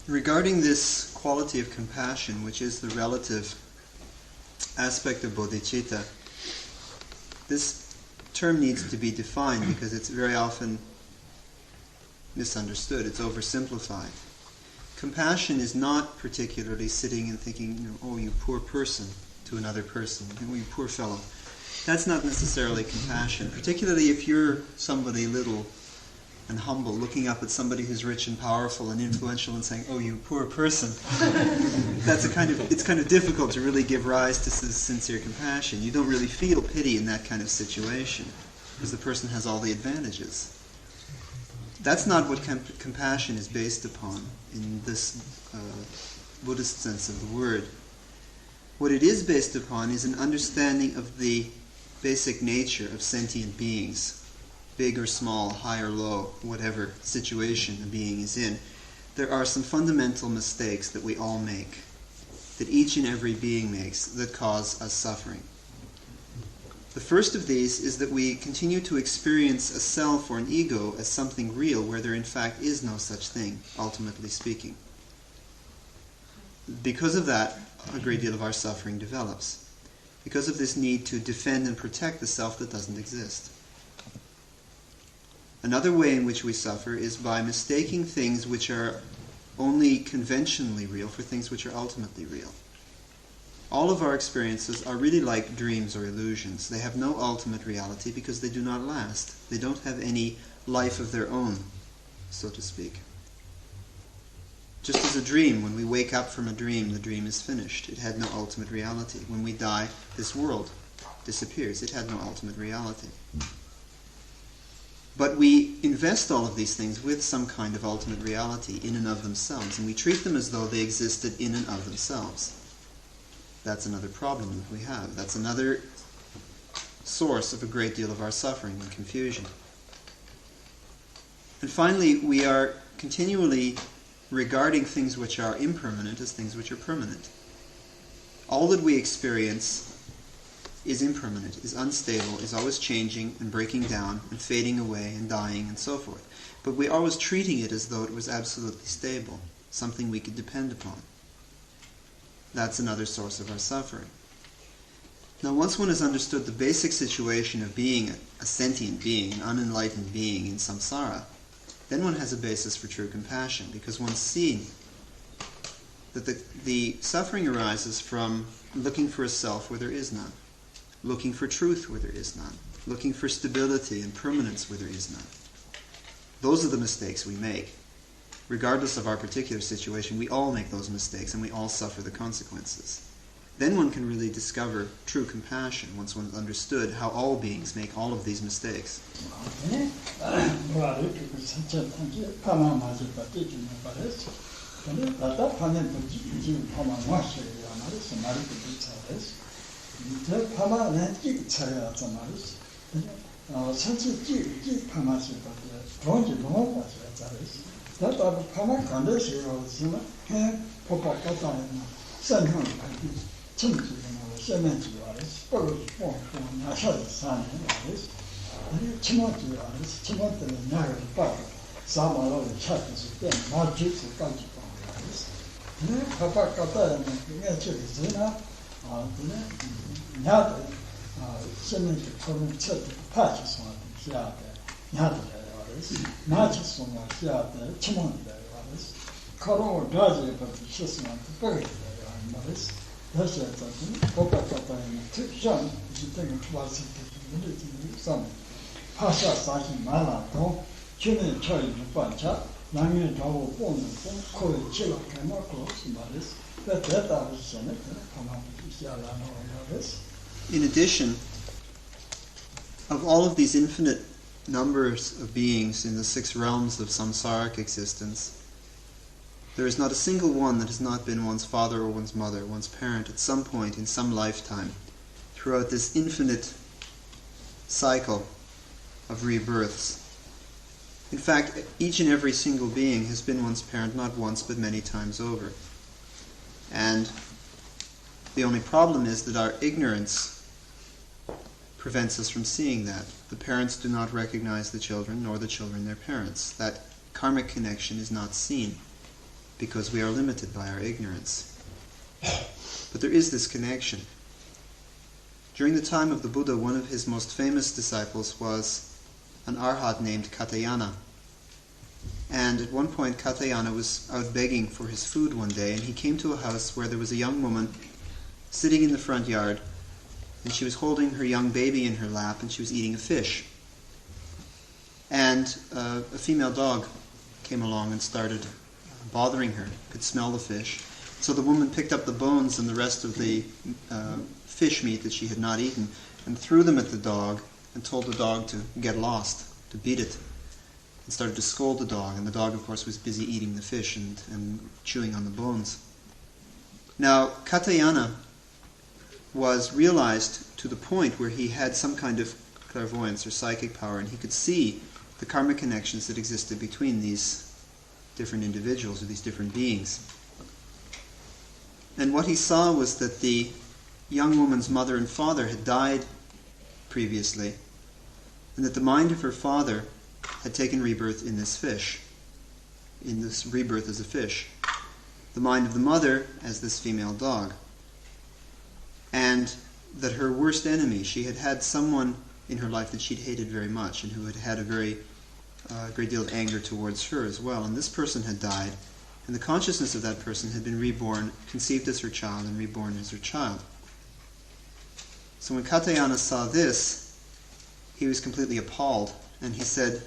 Regarding this quality of compassion, which is the relative aspect of bodhicitta, this term needs to be defined because it's very often misunderstood. It's oversimplified. Compassion is not particularly sitting and thinking, oh, you poor person, to another person, oh, you poor fellow. That's not necessarily compassion, particularly if you're somebody little and humble, looking up at somebody who's rich and powerful and influential and saying, "Oh, you poor person." It's kind of difficult to really give rise to sincere compassion. You don't really feel pity in that kind of situation because the person has all the advantages. That's not what compassion is based upon in this Buddhist sense of the word. What it is based upon is an understanding of the basic nature of sentient beings, big or small, high or low, whatever situation a being is in. There are some fundamental mistakes that we all make, that each and every being makes, that cause us suffering. The first of these is that we continue to experience a self or an ego as something real where there in fact is no such thing, ultimately speaking. Because of that, a great deal of our suffering develops. Because of this need to defend and protect the self that doesn't exist. Another way in which we suffer is by mistaking things which are only conventionally real for things which are ultimately real. All of our experiences are really like dreams or illusions. They have no ultimate reality because they do not last. They don't have any life of their own, so to speak. Just as a dream, when we wake up from a dream, the dream is finished. It had no ultimate reality. When we die, this world disappears. It had no ultimate reality. But we invest all of these things with some kind of ultimate reality in and of themselves, and we treat them as though they existed in and of themselves. That's another problem that we have. That's another source of a great deal of our suffering and confusion. And finally, we are continually regarding things which are impermanent as things which are permanent. All that we experience is impermanent, is unstable, is always changing and breaking down and fading away and dying and so forth. But we're always treating it as though it was absolutely stable, something we could depend upon. That's another source of our suffering. Now, once one has understood the basic situation of being a sentient being, an unenlightened being in samsara, then one has a basis for true compassion, because one's seen that the suffering arises from looking for a self where there is none, looking for truth where there is none, looking for stability and permanence where there is none. Those are the mistakes we make. Regardless of our particular situation, we all make those mistakes and we all suffer the consequences. Then one can really discover true compassion once one has understood how all beings make all of these mistakes. In addition, of all of these infinite numbers of beings in the 6 realms of samsaric existence, there is not a single one that has not been one's father or one's mother, one's parent at some point in some lifetime throughout this infinite cycle of rebirths. In fact, each and every single being has been one's parent not once but many times over. And the only problem is that our ignorance prevents us from seeing that. The parents do not recognize the children, nor the children their parents. That karmic connection is not seen because we are limited by our ignorance. But there is this connection. During the time of the Buddha, one of his most famous disciples was an arhat named Katayana. And at one point Katayana was out begging for his food one day, and he came to a house where there was a young woman sitting in the front yard, and she was holding her young baby in her lap, and she was eating a fish. And a female dog came along and started bothering her, could smell the fish. So the woman picked up the bones and the rest of the fish meat that she had not eaten and threw them at the dog and told the dog to get lost, to beat it, and started to scold the dog. And the dog, of course, was busy eating the fish and chewing on the bones. Now, Katyayana was realized to the point where he had some kind of clairvoyance or psychic power, and he could see the karmic connections that existed between these different individuals or these different beings. And what he saw was that the young woman's mother and father had died previously, and that the mind of her father had taken rebirth in this fish, in this rebirth as a fish. The mind of the mother as this female dog. And that her worst enemy, she had had someone in her life that she'd hated very much and who had had a great deal of anger towards her as well. And this person had died, and the consciousness of that person had been reborn, conceived as her child and reborn as her child. So when Katyayana saw this, he was completely appalled, and he said,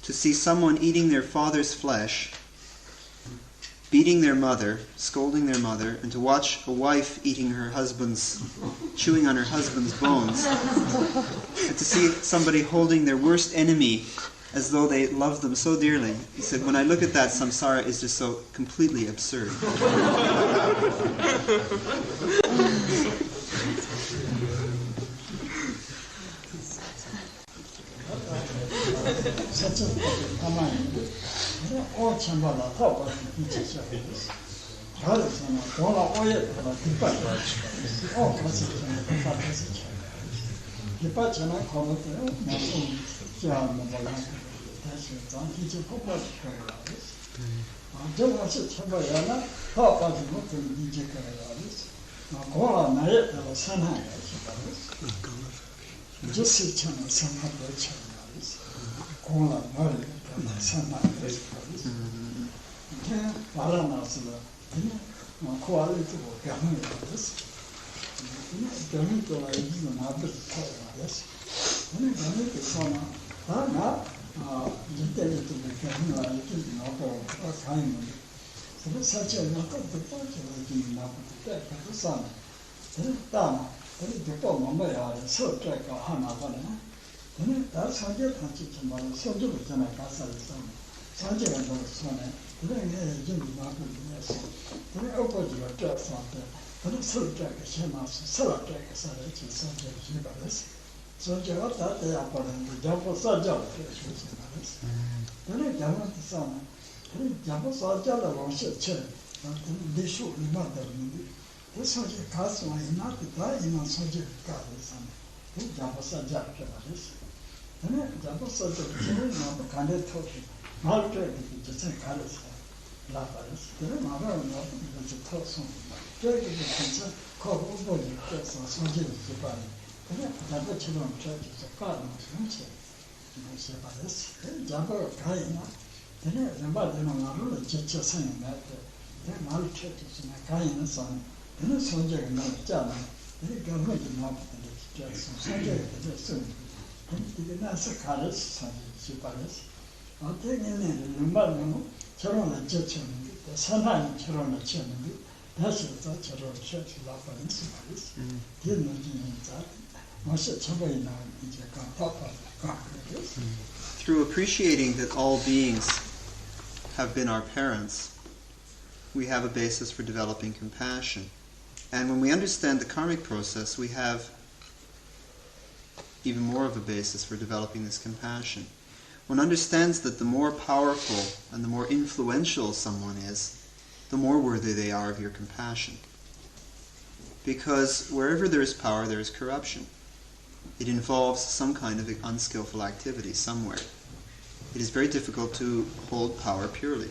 to see someone eating their father's flesh, beating their mother, scolding their mother, and to watch a wife eating chewing on her husband's bones, and to see somebody holding their worst enemy as though they loved them so dearly. He said, when I look at that, samsara is just so completely absurd. Through appreciating that all beings have been our parents, we have a basis for developing compassion. And when we understand the karmic process, we have even more of a basis for developing this compassion. One understands that the more powerful and the more influential someone is, the more worthy they are of your compassion. Because wherever there is power, there is corruption. It involves some kind of unskillful activity somewhere. It is very difficult to hold power purely.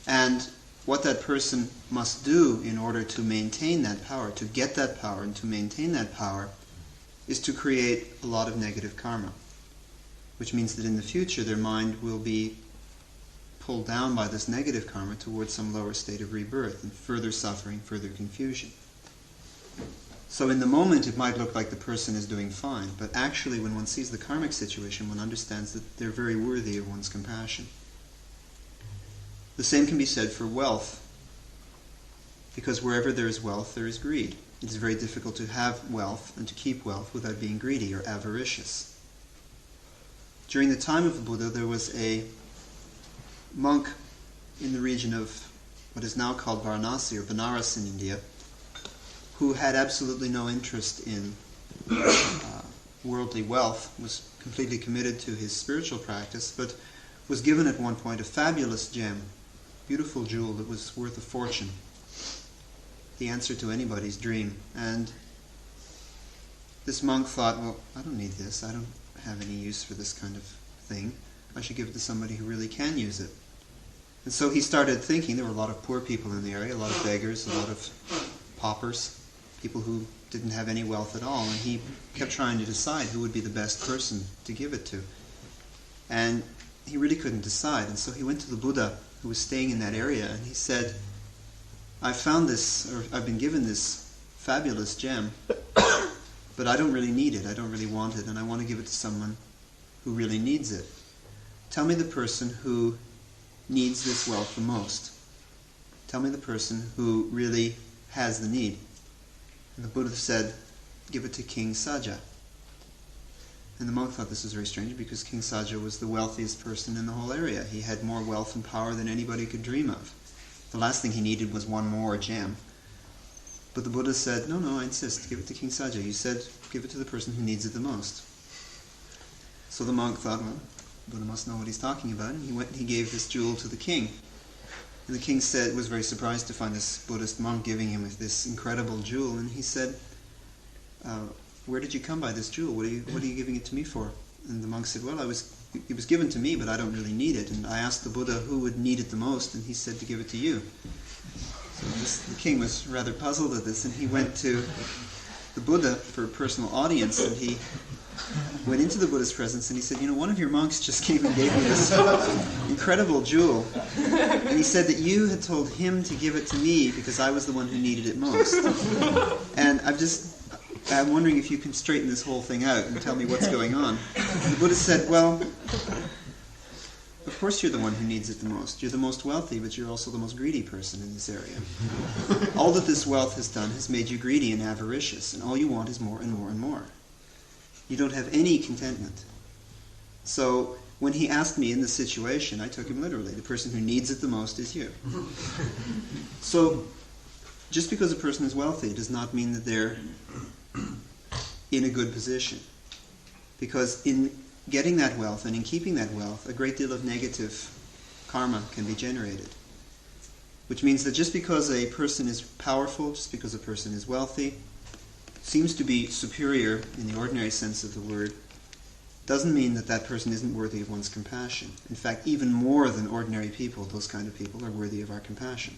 And what that person must do in order to maintain that power, to get that power and to maintain that power, is to create a lot of negative karma, which means that in the future their mind will be pulled down by this negative karma towards some lower state of rebirth and further suffering, further confusion. So in the moment it might look like the person is doing fine, but actually when one sees the karmic situation, one understands that they're very worthy of one's compassion. The same can be said for wealth, because wherever there is wealth, there is greed. It is very difficult to have wealth and to keep wealth without being greedy or avaricious. During the time of the Buddha, there was a monk in the region of what is now called Varanasi or Benares in India, who had absolutely no interest in worldly wealth, was completely committed to his spiritual practice, but was given at one point a fabulous gem, beautiful jewel that was worth a fortune, the answer to anybody's dream. And this monk thought, well, I don't need this, I don't have any use for this kind of thing, I should give it to somebody who really can use it. And so he started thinking. There were a lot of poor people in the area, a lot of beggars, a lot of paupers, people who didn't have any wealth at all, and he kept trying to decide who would be the best person to give it to. And he really couldn't decide, and so he went to the Buddha, who was staying in that area, and he said, I've been given this fabulous gem, but I don't really need it, I don't really want it, and I want to give it to someone who really needs it. Tell me the person who needs this wealth the most. Tell me the person who really has the need. And the Buddha said, give it to King Saja. And the monk thought this was very strange, because King Saja was the wealthiest person in the whole area. He had more wealth and power than anybody could dream of. The last thing he needed was one more gem. But the Buddha said, no, I insist, give it to King Saja. You said, give it to the person who needs it the most. So the monk thought, well, the Buddha must know what he's talking about, and he gave this jewel to the king. And the king was very surprised to find this Buddhist monk giving him this incredible jewel, and he said, where did you come by this jewel? What are you giving it to me for? And the monk said, well, it was given to me, but I don't really need it. And I asked the Buddha who would need it the most, and he said to give it to you. So the king was rather puzzled at this, and he went to the Buddha for a personal audience, and he went into the Buddha's presence, and he said, one of your monks just came and gave me this incredible jewel, and he said that you had told him to give it to me because I was the one who needed it most. And I'm wondering if you can straighten this whole thing out and tell me what's going on. And the Buddha said, well, of course you're the one who needs it the most. You're the most wealthy, but you're also the most greedy person in this area. All that this wealth has done has made you greedy and avaricious, and all you want is more and more and more. You don't have any contentment. So when he asked me in this situation, I took him literally. The person who needs it the most is you. So just because a person is wealthy does not mean that they're in a good position. Because in getting that wealth and in keeping that wealth, a great deal of negative karma can be generated. Which means that just because a person is powerful, just because a person is wealthy, seems to be superior in the ordinary sense of the word, doesn't mean that that person isn't worthy of one's compassion. In fact, even more than ordinary people, those kind of people are worthy of our compassion.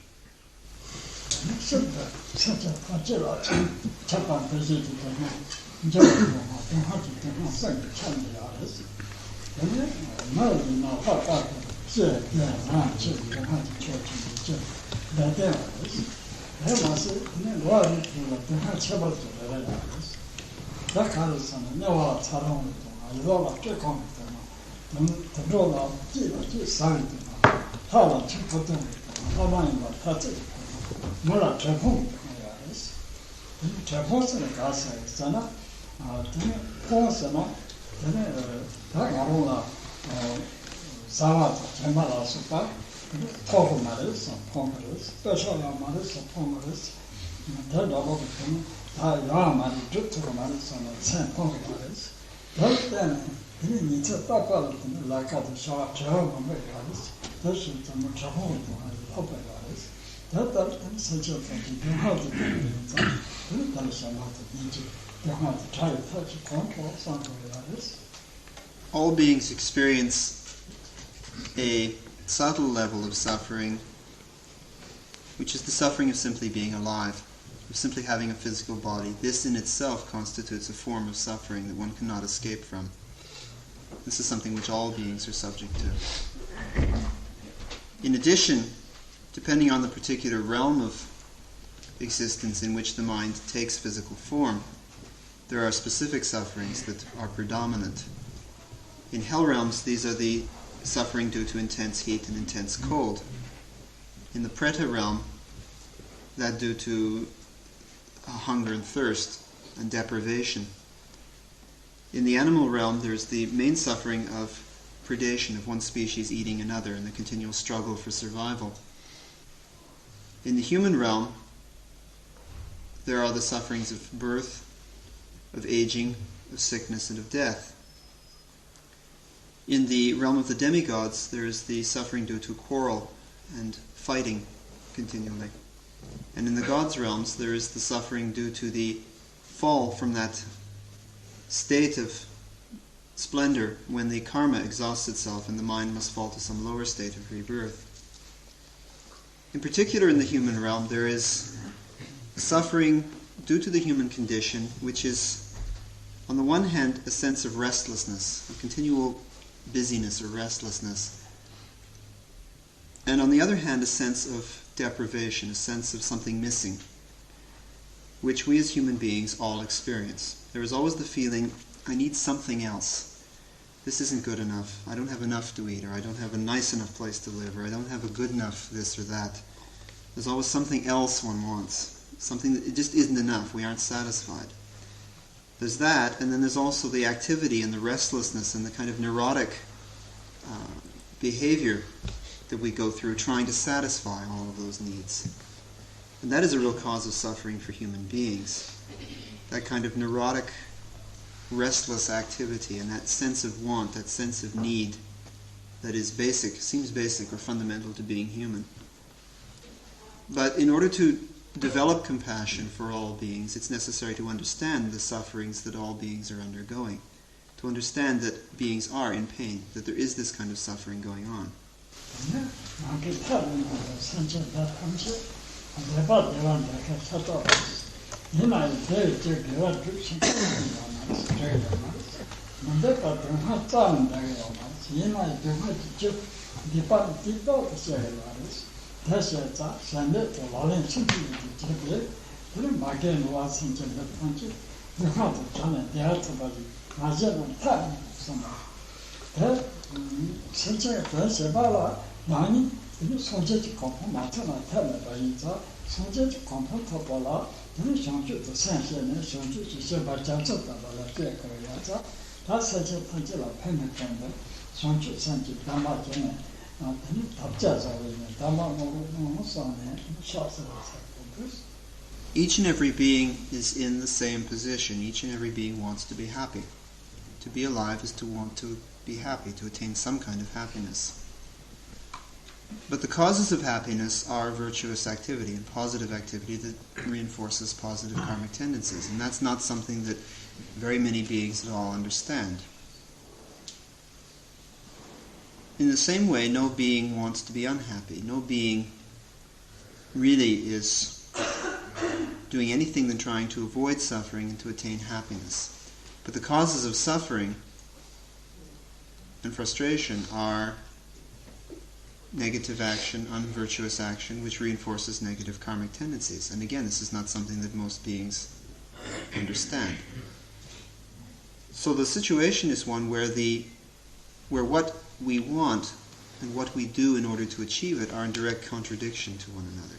All beings experience a subtle level of suffering, which is the suffering of simply being alive, of simply having a physical body. This in itself constitutes a form of suffering that one cannot escape from. This is something which all beings are subject to. In addition, depending on the particular realm of existence in which the mind takes physical form, there are specific sufferings that are predominant. In hell realms, these are the suffering due to intense heat and intense cold. In the Preta realm, that due to hunger and thirst and deprivation. In the animal realm, there's the main suffering of predation, of one species eating another, and the continual struggle for survival. In the human realm, there are the sufferings of birth, of aging, of sickness, and of death. In the realm of the demigods, there is the suffering due to quarrel and fighting continually. And in the gods' realms, there is the suffering due to the fall from that state of splendor when the karma exhausts itself and the mind must fall to some lower state of rebirth. In particular, in the human realm, there is suffering due to the human condition, which is, on the one hand, a sense of restlessness, a continual busyness or restlessness, and on the other hand, a sense of deprivation, a sense of something missing, which we as human beings all experience. There is always the feeling, I need something else. This isn't good enough. I don't have enough to eat, or I don't have a nice enough place to live, or I don't have a good enough this or that. There's always something else one wants, something that it just isn't enough. We aren't satisfied. There's that, and then there's also the activity and the restlessness and the kind of neurotic behavior that we go through trying to satisfy all of those needs. And that is a real cause of suffering for human beings. That kind of neurotic, restless activity and that sense of want, that sense of need that is basic, seems basic or fundamental to being human. But in order to develop compassion for all beings, it's necessary to understand the sufferings that all beings are undergoing, to understand that beings are in pain, that there is this kind of suffering going on. Each and every being is in the same position. Each and every being wants to be happy. To be alive is to want to be happy, to attain some kind of happiness. But the causes of happiness are virtuous activity and positive activity that reinforces positive karmic tendencies. And that's not something that very many beings at all understand. In the same way, no being wants to be unhappy. No being really is doing anything than trying to avoid suffering and to attain happiness. But the causes of suffering and frustration are negative action, unvirtuous action, which reinforces negative karmic tendencies. And again, this is not something that most beings understand. So the situation is one where what we want and what we do in order to achieve it are in direct contradiction to one another.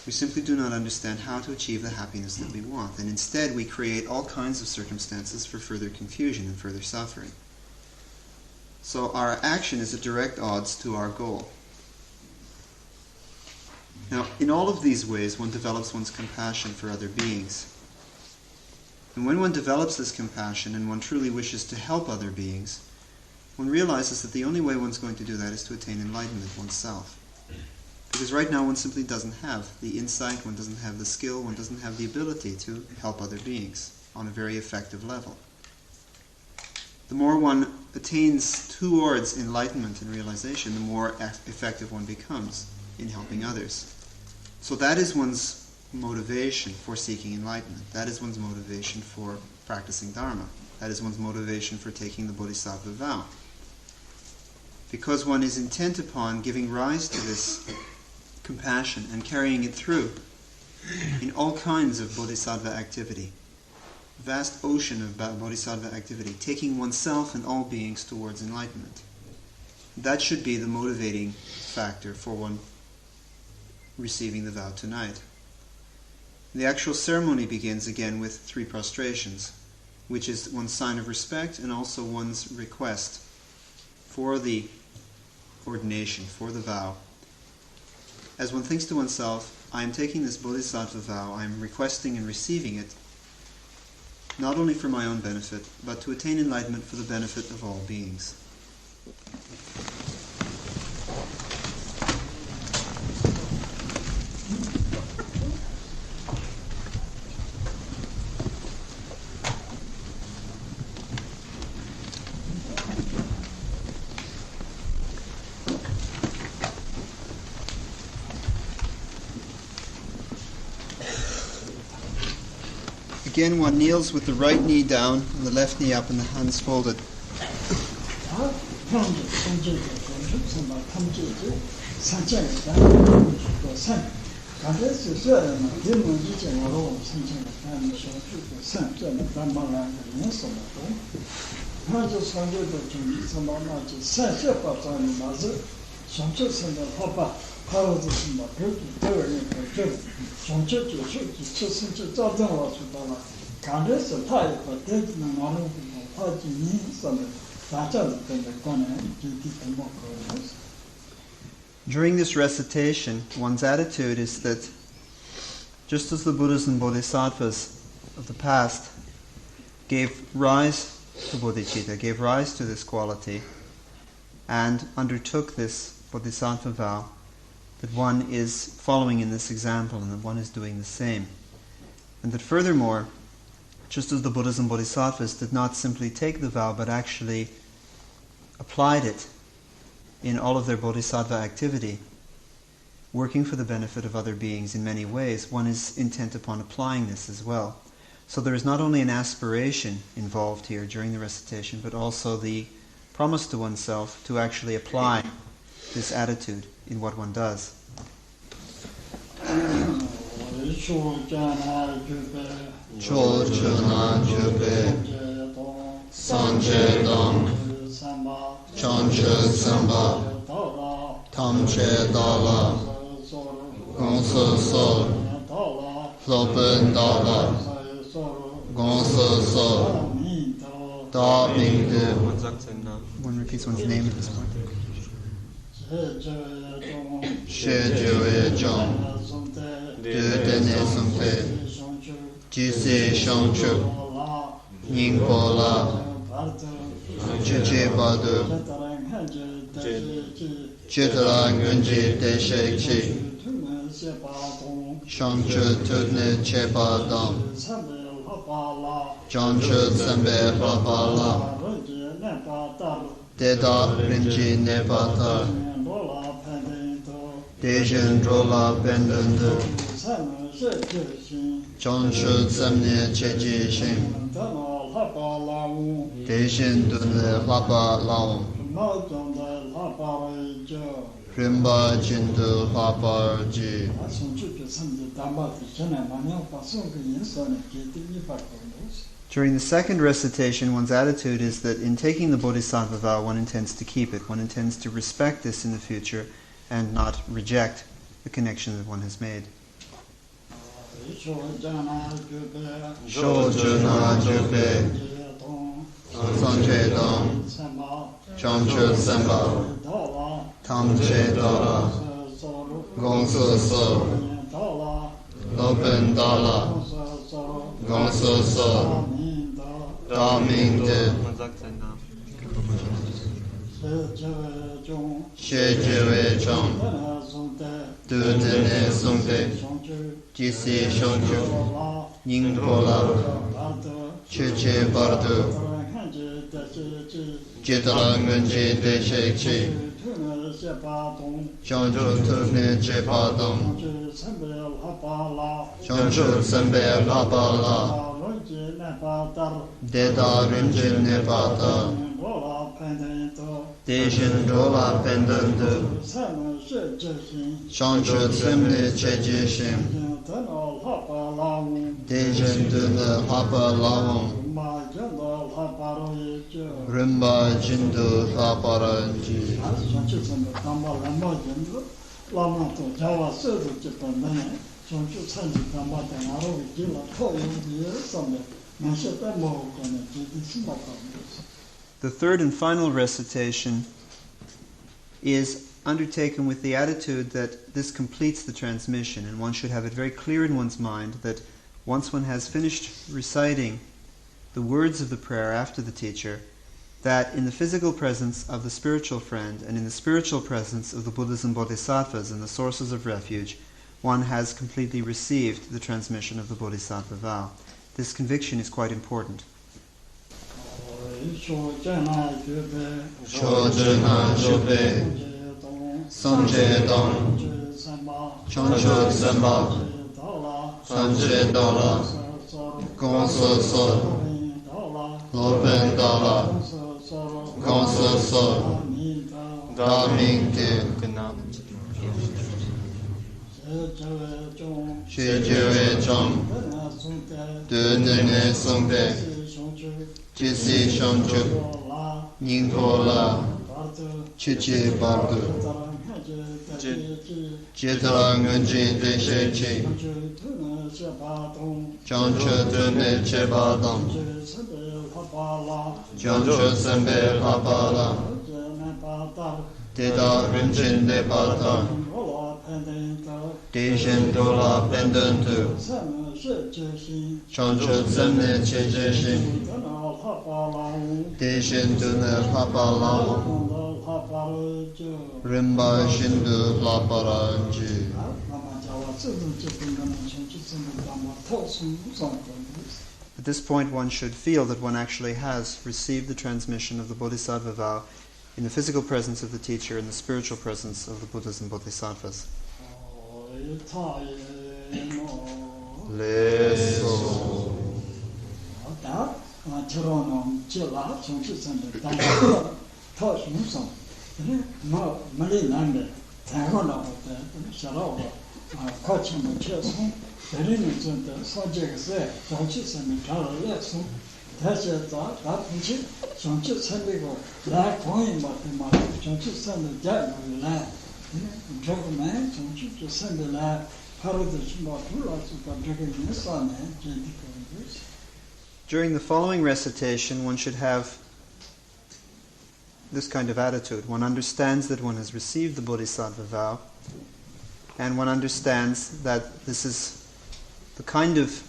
We simply do not understand how to achieve the happiness that we want, and instead we create all kinds of circumstances for further confusion and further suffering. So our action is at direct odds to our goal. Now, in all of these ways, one develops one's compassion for other beings. And when one develops this compassion and one truly wishes to help other beings, one realizes that the only way one's going to do that is to attain enlightenment oneself. Because right now one simply doesn't have the insight, one doesn't have the skill, one doesn't have the ability to help other beings on a very effective level. The more one attains towards enlightenment and realization, the more effective one becomes in helping others. So that is one's motivation for seeking enlightenment. That is one's motivation for practicing Dharma. That is one's motivation for taking the bodhisattva vow. Because one is intent upon giving rise to this compassion and carrying it through, in all kinds of bodhisattva activity. Vast ocean of bodhisattva activity, taking oneself and all beings towards enlightenment. That should be the motivating factor for one receiving the vow tonight. The actual ceremony begins again with 3 prostrations, which is one's sign of respect and also one's request for the ordination, for the vow. As one thinks to oneself, I am taking this bodhisattva vow, I am requesting and receiving it, not only for my own benefit, but to attain enlightenment for the benefit of all beings. Again, one kneels with the right knee down and the left knee up and the hands folded. During this recitation, one's attitude is that just as the Buddhas and Bodhisattvas of the past gave rise to bodhicitta, gave rise to this quality, and undertook this bodhisattva vow, that one is following in this example and that one is doing the same. And that furthermore, just as the Buddhas and Bodhisattvas did not simply take the vow but actually applied it in all of their bodhisattva activity, working for the benefit of other beings in many ways, one is intent upon applying this as well. So there is not only an aspiration involved here during the recitation, but also the promise to oneself to actually apply this attitude in what one does. One repeats one's name at this point. Dejen rola pendendo Chonshu tsamne cheji shin Dejen dunne lapa laum Rimba jindu lapa ji. During the second recitation, one's attitude is that in taking the bodhisattva vow, one intends to keep it. One intends to respect this in the future and not reject the connection that one has made. Shojana jupe Sanche dong Chamche semba Tamche dala Gongso so Lopen dala Gongso so Da Ming De She Jewe Chong Du Dene Sungde Jisi Shongju Ning Pola Cheche Bardu Jitala Ngunji De Shekchi Shongju Turne Chepa Dong Shongju Sembe Lapa La Deda Rinpoche Nepata, Deshin Rola Pendant, Chancho Tsemne Chejishim, Deshin Duna Hapa Lawon, Rimba Jindu Haparanji. The third and final recitation is undertaken with the attitude that this completes the transmission, and one should have it very clear in one's mind that once one has finished reciting the words of the prayer after the teacher, that in the physical presence of the spiritual friend and in the spiritual presence of the Buddhas and Bodhisattvas and the sources of refuge, one has completely received the transmission of the Bodhisattva vow. This conviction is quite important. Deda Rinpoche Nepata, Deshin Rola Pendant, Chancho Tsemne Chejishim, Deshin Duna Hapa Lawon, Rimba Jindu Haparanji. At this point one should feel that one actually has received the transmission of the Bodhisattva vow in the physical presence of the teacher and the spiritual presence of the Buddhas and Bodhisattvas. During the following recitation, one should have this kind of attitude. One understands that one has received the Bodhisattva vow, and one understands that this is the kind of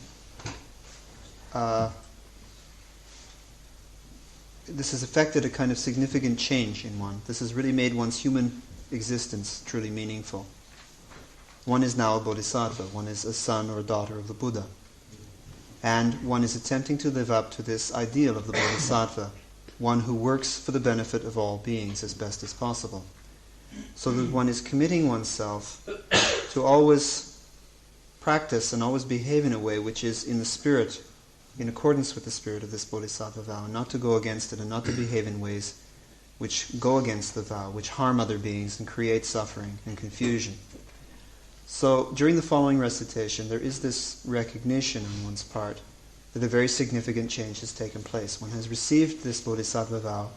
this has affected a kind of significant change in one. This has really made one's human existence truly meaningful. One is now a bodhisattva. One is a son or a daughter of the Buddha. And one is attempting to live up to this ideal of the bodhisattva, one who works for the benefit of all beings as best as possible. So that one is committing oneself to always practice and always behave in a way which is in the spirit, in accordance with the spirit of this bodhisattva vow, and not to go against it and not to behave in ways which go against the vow, which harm other beings and create suffering and confusion. So during the following recitation there is this recognition on one's part that a very significant change has taken place. One has received this bodhisattva vow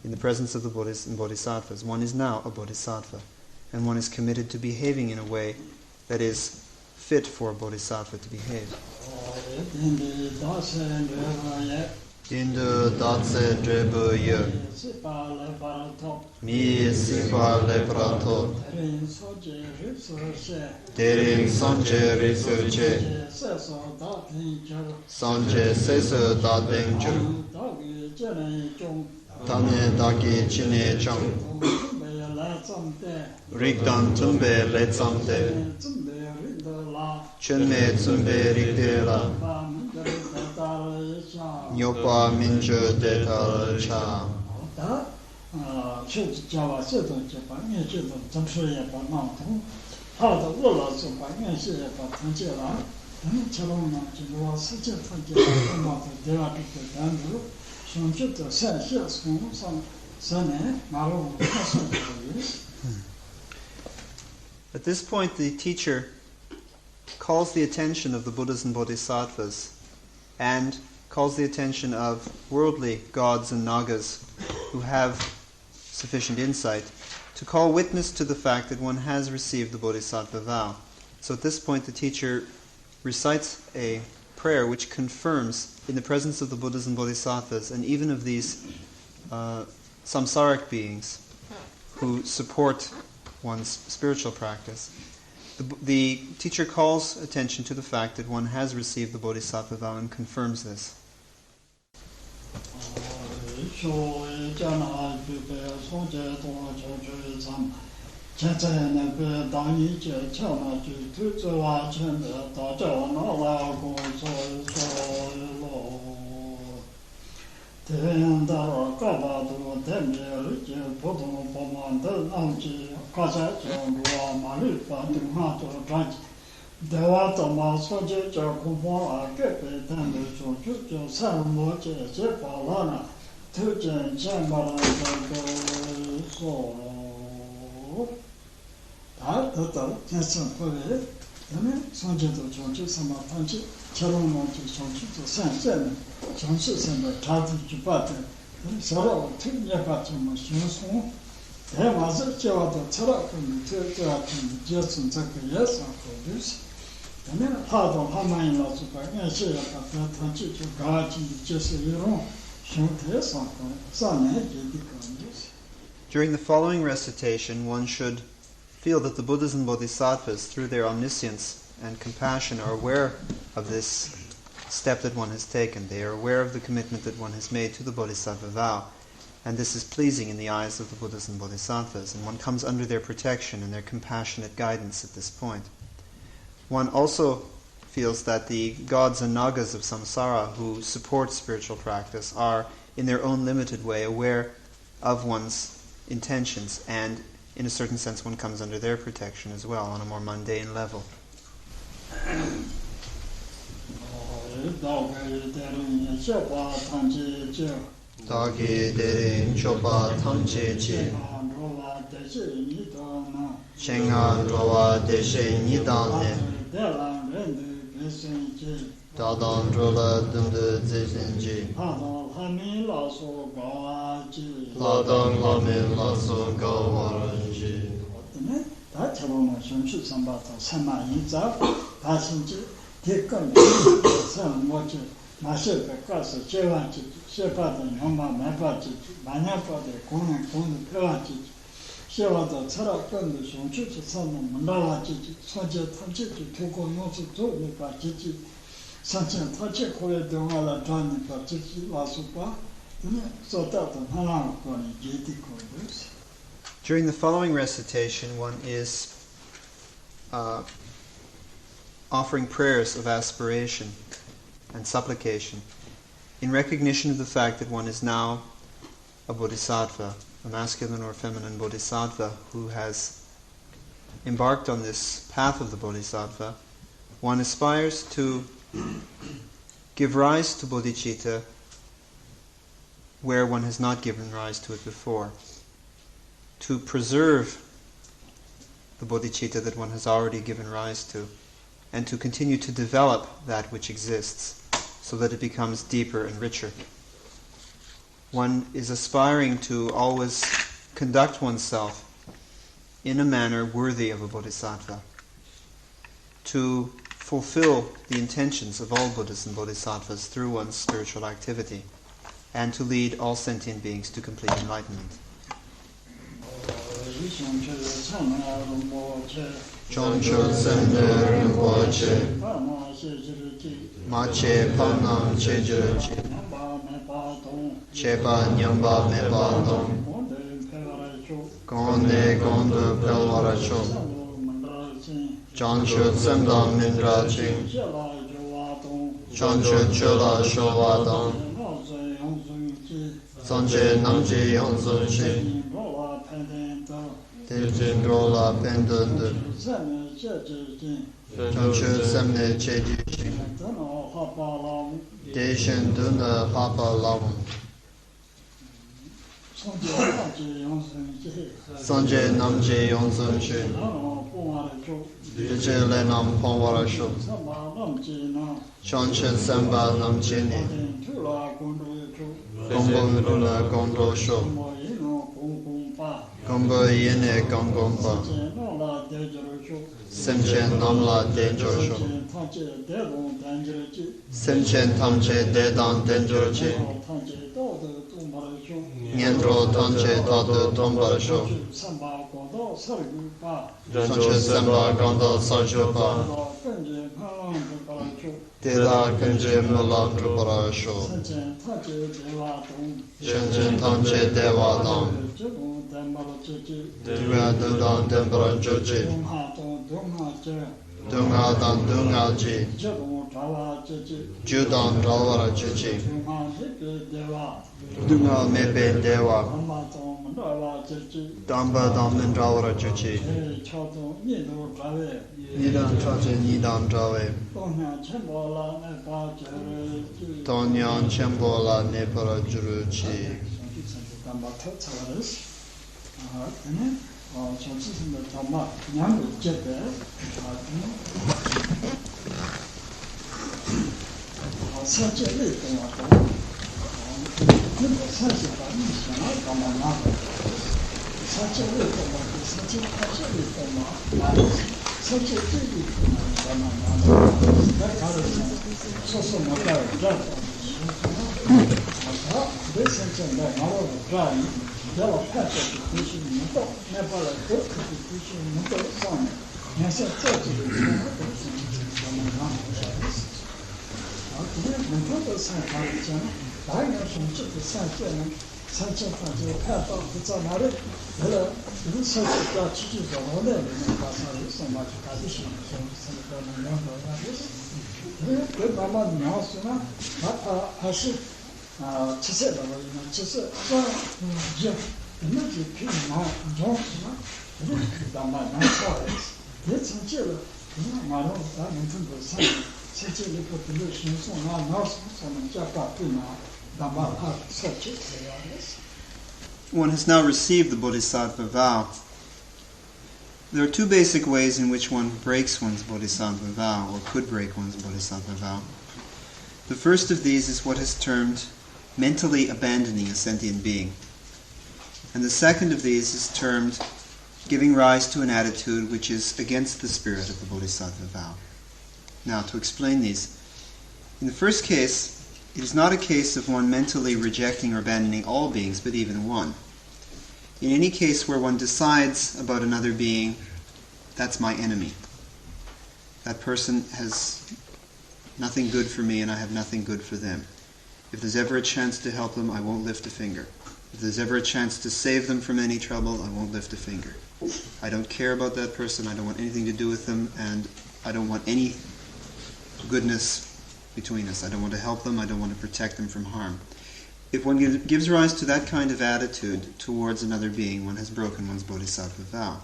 in the presence of the Buddhas and Bodhisattvas. One is now a bodhisattva, and one is committed to behaving in a way that is fit for a bodhisattva to behave. Dindu Datse Drebu Ye, Mi Sipa Leprato, Derin Sanje Risuche, Sanje Sesu Datenju, Tane Daki Chine Chang, Rikdan Tumbe Letsamte, Chenme Tumbe Rikdela, Nyopa Minju Deta Cha. At this point, the teacher calls the attention of the Buddhas and Bodhisattvas and calls the attention of worldly gods and nagas who have sufficient insight to call witness to the fact that one has received the Bodhisattva vow. So at this point the teacher recites a prayer which confirms in the presence of the Buddhas and Bodhisattvas and even of these samsaric beings who support one's spiritual practice. The teacher calls attention to the fact that one has received the Bodhisattva vow and confirms this. During the following recitation, one should feel that the Buddhas and Bodhisattvas, through their omniscience and compassion, are aware of this step that one has taken. They are aware of the commitment that one has made to the Bodhisattva vow, and this is pleasing in the eyes of the Buddhas and Bodhisattvas, and one comes under their protection and their compassionate guidance at this point. One also feels that the gods and nagas of samsara who support spiritual practice are, in their own limited way, aware of one's intentions, and in a certain sense one comes under their protection as well on a more mundane level. During the following recitation, one is offering prayers of aspiration and supplication in recognition of the fact that one is now a bodhisattva, a masculine or feminine bodhisattva who has embarked on this path of the bodhisattva. One aspires to give rise to bodhicitta where one has not given rise to it before, to preserve the bodhicitta that one has already given rise to, and to continue to develop that which exists so that it becomes deeper and richer. One is aspiring to always conduct oneself in a manner worthy of a bodhisattva, to fulfill the intentions of all Buddhas and Bodhisattvas through one's spiritual activity, and to lead all sentient beings to complete enlightenment. Choncho Sende Rinpoche Mache Panam Chejuji Cheba Nyamba Meba Dom Gonde Gondo Pelwaracho Choncho Senda Mindra Ching Choncho Chola Shovadam Sanje Namji Yonzo Ching Tejin Rola Pendund Chanchu Samne Cheji Deshen Duna Papa Lavum Sanje Namje Yonsun Shi Deje Lenam Pongwara Shu Chanchen Samba Namjini Gombo Luna Gondo Shu Gombo Yene Gongomba Semchen Namla Denjo Shu Semchen Tamche Dedan Denjo Chi Nyendro Tanche Tadu Tomba Shu Chanche Samba Ganda Sarjupa Deda Kanje Mula Trupara Shu Shenchen Tanche Deva Dam Dura Dudan Dembara Joji Dunga Dan Dunga Ji Judan Rawara Chichi Dunga Mebe Dewa Damba Damin Rawara Chichi Nidan Traje Nidan Drawe Tonyan Chembola Nepara Juruchi One has now received the bodhisattva vow. There are two basic ways in which one breaks one's bodhisattva vow, or could break one's bodhisattva vow. The first of these is what is termed mentally abandoning a sentient being. And the second of these is termed giving rise to an attitude which is against the spirit of the bodhisattva vow. Now, to explain these, in the first case, it is not a case of one mentally rejecting or abandoning all beings, but even one. In any case where one decides about another being, that's my enemy. That person has nothing good for me and I have nothing good for them. If there's ever a chance to help them, I won't lift a finger. If there's ever a chance to save them from any trouble, I won't lift a finger. I don't care about that person, I don't want anything to do with them, and I don't want any goodness between us. I don't want to help them, I don't want to protect them from harm. If one gives rise to that kind of attitude towards another being, one has broken one's bodhisattva vow.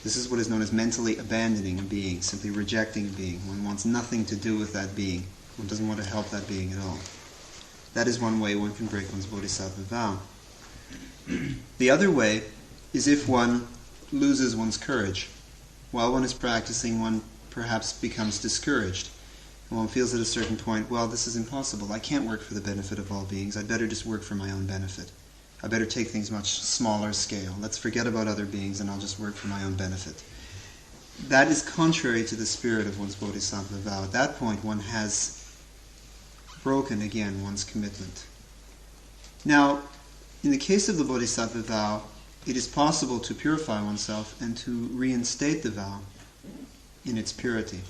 This is what is known as mentally abandoning a being, simply rejecting a being. One wants nothing to do with that being. One doesn't want to help that being at all. That is one way one can break one's bodhisattva vow. The other way is if one loses one's courage. While one is practicing, one perhaps becomes discouraged. And one feels at a certain point, well, this is impossible. I can't work for the benefit of all beings. I'd better just work for my own benefit. I better take things much smaller scale. Let's forget about other beings and I'll just work for my own benefit. That is contrary to the spirit of one's bodhisattva vow. At that point, one has broken again one's commitment. Now, in the case of the bodhisattva vow, it is possible to purify oneself and to reinstate the vow in its purity.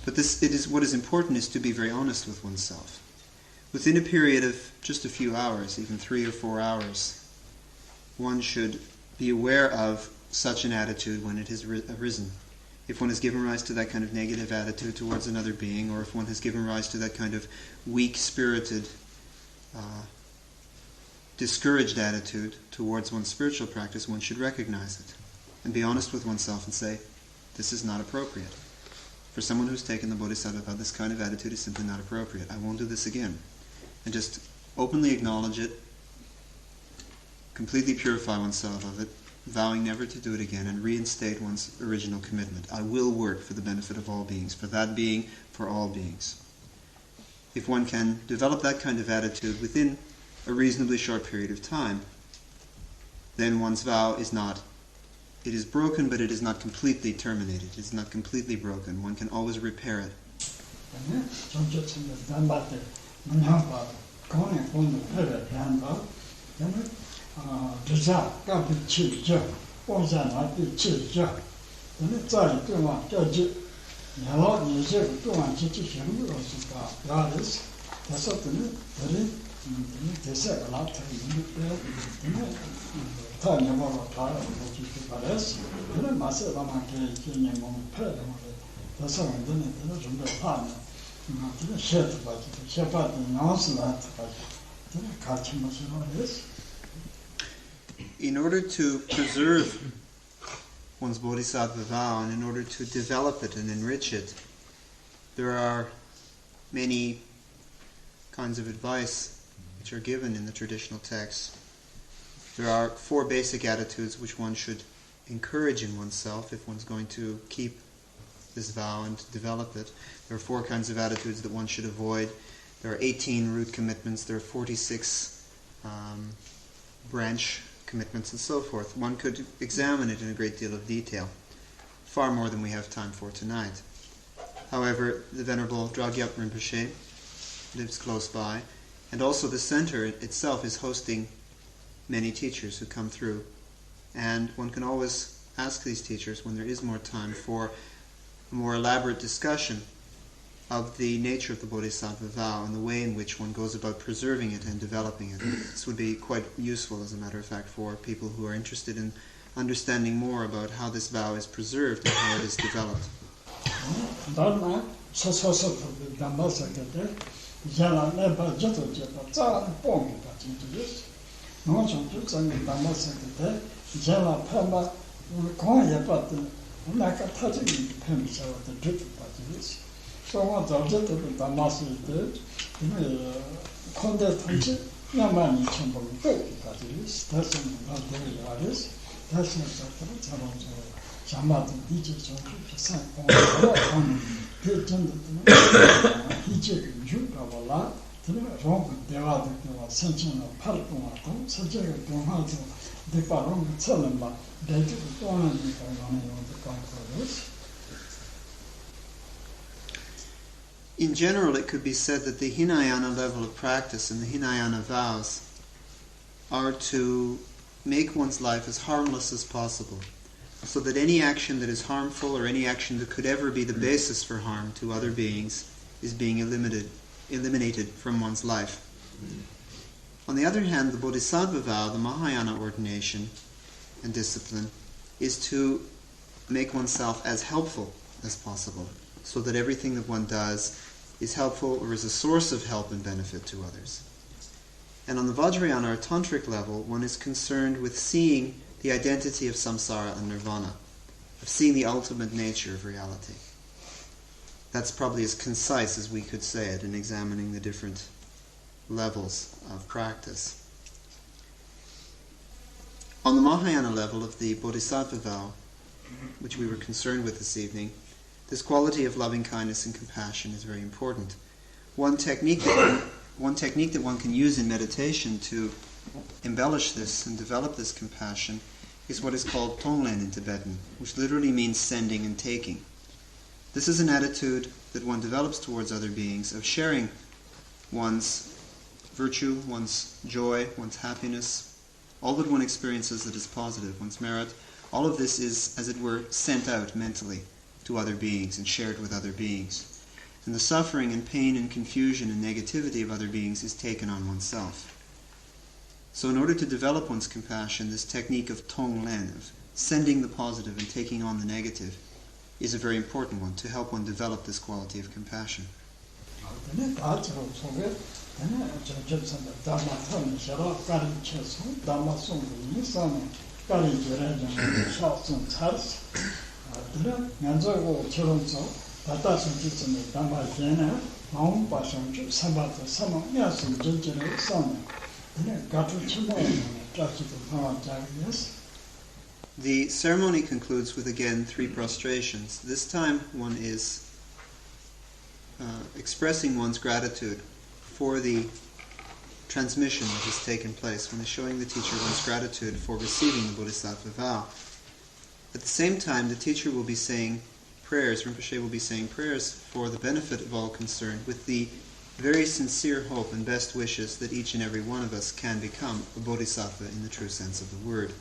But what is important is to be very honest with oneself. Within a period of just a few hours, even 3 or 4 hours, one should be aware of such an attitude when it has arisen. If one has given rise to that kind of negative attitude towards another being, or if one has given rise to that kind of weak-spirited, discouraged attitude towards one's spiritual practice, one should recognize it and be honest with oneself and say, This is not appropriate. For someone who's taken the bodhisattva vow, this kind of attitude is simply not appropriate. I won't do this again. And just openly acknowledge it, completely purify oneself of it, vowing never to do it again, and reinstate one's original commitment. I will work for the benefit of all beings, for that being, for all beings. If one can develop that kind of attitude within a reasonably short period of time, then one's vow is not, it is broken, but it is not completely terminated. It is not completely broken. One can always repair it. In order to preserve one's bodhisattva vow and in order to develop it and enrich it, there are many kinds of advice which are given in the traditional texts. There are 4 basic attitudes which one should encourage in oneself if one's going to keep this vow and develop it. There are 4 kinds of attitudes that one should avoid. There are 18 root commitments. There are 46 branch commitments and so forth. One could examine it in a great deal of detail, far more than we have time for tonight. However, the Venerable Dragyap Rinpoche lives close by, and also the center itself is hosting many teachers who come through, and one can always ask these teachers when there is more time for a more elaborate discussion of the nature of the bodhisattva vow and the way in which one goes about preserving it and developing it. This would be quite useful, as a matter of fact, for people who are interested in understanding more about how this vow is preserved and how it is developed. In general, it could be said that the Hinayana level of practice and the Hinayana vows are to make one's life as harmless as possible, so that any action that is harmful or any action that could ever be the basis for harm to other beings is being eliminated from one's life. On the other hand, the Bodhisattva vow, the Mahayana ordination and discipline, is to make oneself as helpful as possible, so that everything that one does is helpful or is a source of help and benefit to others. And on the Vajrayana or Tantric level, one is concerned with seeing the identity of samsara and nirvana, of seeing the ultimate nature of reality. That's probably as concise as we could say it in examining the different levels of practice. On the Mahayana level of the Bodhisattva vow, which we were concerned with this evening, this quality of loving kindness and compassion is very important. One technique that one can use in meditation to embellish this and develop this compassion is what is called Tonglen in Tibetan, which literally means sending and taking. This is an attitude that one develops towards other beings of sharing one's virtue, one's joy, one's happiness, all that one experiences that is positive, one's merit. All of this is, as it were, sent out mentally to other beings and shared with other beings. And the suffering and pain and confusion and negativity of other beings is taken on oneself. So in order to develop one's compassion, this technique of Tonglen, of sending the positive and taking on the negative, is a very important one to help one develop this quality of compassion. 난저고 처럼서 다다선 지점에 담아지는 마음 바성주 사바도 사망야선 전체를 써는 가투 치모는 자기도 방어자리였어. The ceremony concludes with again 3 prostrations. This time one is expressing one's gratitude for the transmission that has taken place. One is showing the teacher one's gratitude for receiving the bodhisattva vow. At the same time, the teacher will be saying prayers, Rinpoche will be saying prayers for the benefit of all concerned, with the very sincere hope and best wishes that each and every one of us can become a bodhisattva in the true sense of the word.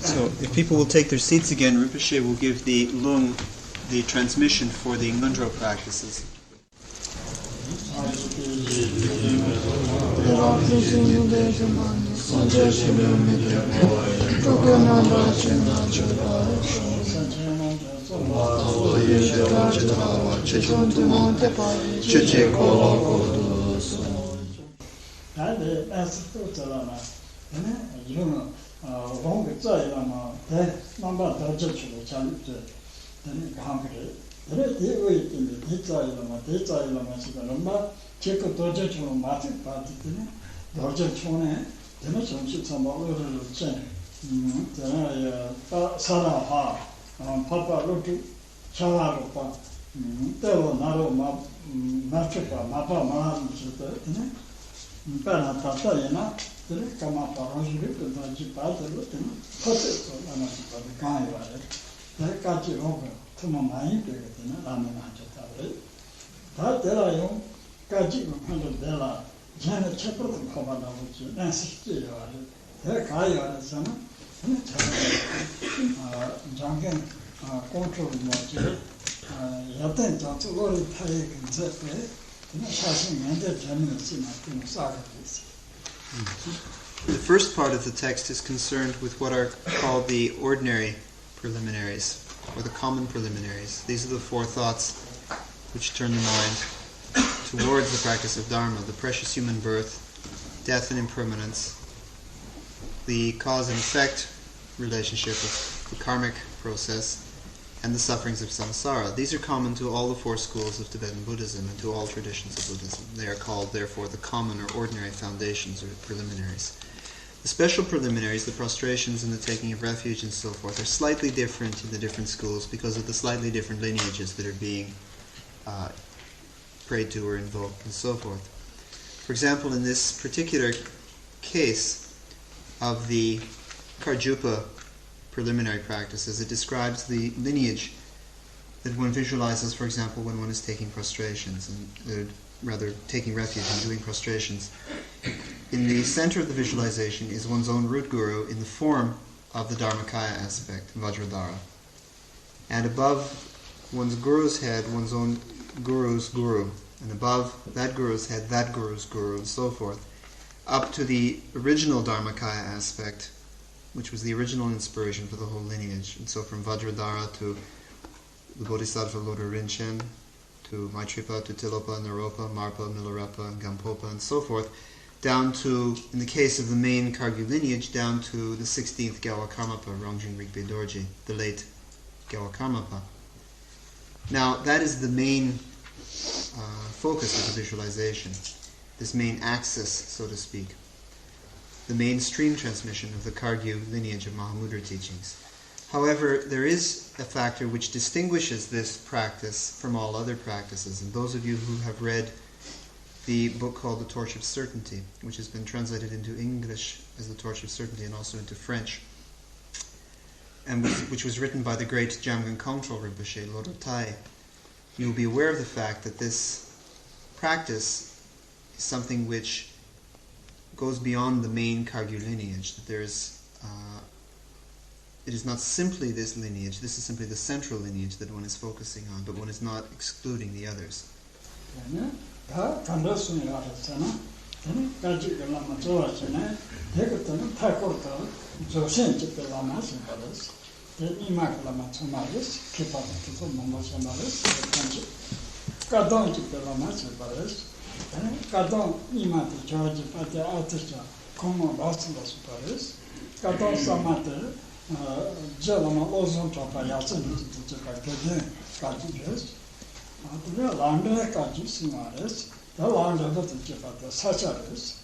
So, if people will take their seats again, Rinpoche will give the lung, the transmission for the Ngundro practices. The first part of the text is concerned with what are called the ordinary preliminaries, or the common preliminaries. These are the 4 thoughts which turn the mind towards the practice of Dharma: the precious human birth, death and impermanence, the cause and effect relationship of the karmic process, and the sufferings of samsara. These are common to all the 4 schools of Tibetan Buddhism and to all traditions of Buddhism. They are called, therefore, the common or ordinary foundations or preliminaries. The special preliminaries, the prostrations and the taking of refuge and so forth, are slightly different in the different schools because of the slightly different lineages that are being prayed to or invoked and so forth. For example, in this particular case of the Karjupa preliminary practices, it describes the lineage that one visualizes, for example, when one is taking prostrations, and rather taking refuge and doing prostrations. In the center of the visualization is one's own root guru in the form of the Dharmakaya aspect, Vajradhara. And above one's guru's head, one's own guru's guru. And above that guru's head, that guru's guru, and so forth. up to the original Dharmakaya aspect, which was the original inspiration for the whole lineage. And so from Vajradhara to the Bodhisattva Lodro Rinchen, to Maitripa, to Tilopa, Naropa, Marpa, Milarepa, and Gampopa, and so forth, down to, in the case of the main Kagyu lineage, down to the 16th III Karmapy Rangdziung Dorje, the late III Karmapa. Now, that is the main focus of the visualization, this main axis, so to speak, the mainstream transmission of the Kagyu lineage of Mahamudra teachings. However, there is a factor which distinguishes this practice from all other practices, and those of you who have read the book called The Torch of Certainty, which has been translated into English as The Torch of Certainty and also into French, and which was written by the great Jamgon Kongtrul Rinpoche, Lodro Tai, you will be aware of the fact that this practice is something which goes beyond the main Kagyu lineage, that there is it is not simply this lineage, this is simply the central lineage that one is focusing on, but one is not excluding the others. Gelama ozon topa yatsen to Kagin, Kagis, Landa Kagisimaris, the Landa of the Jipata Sacharis,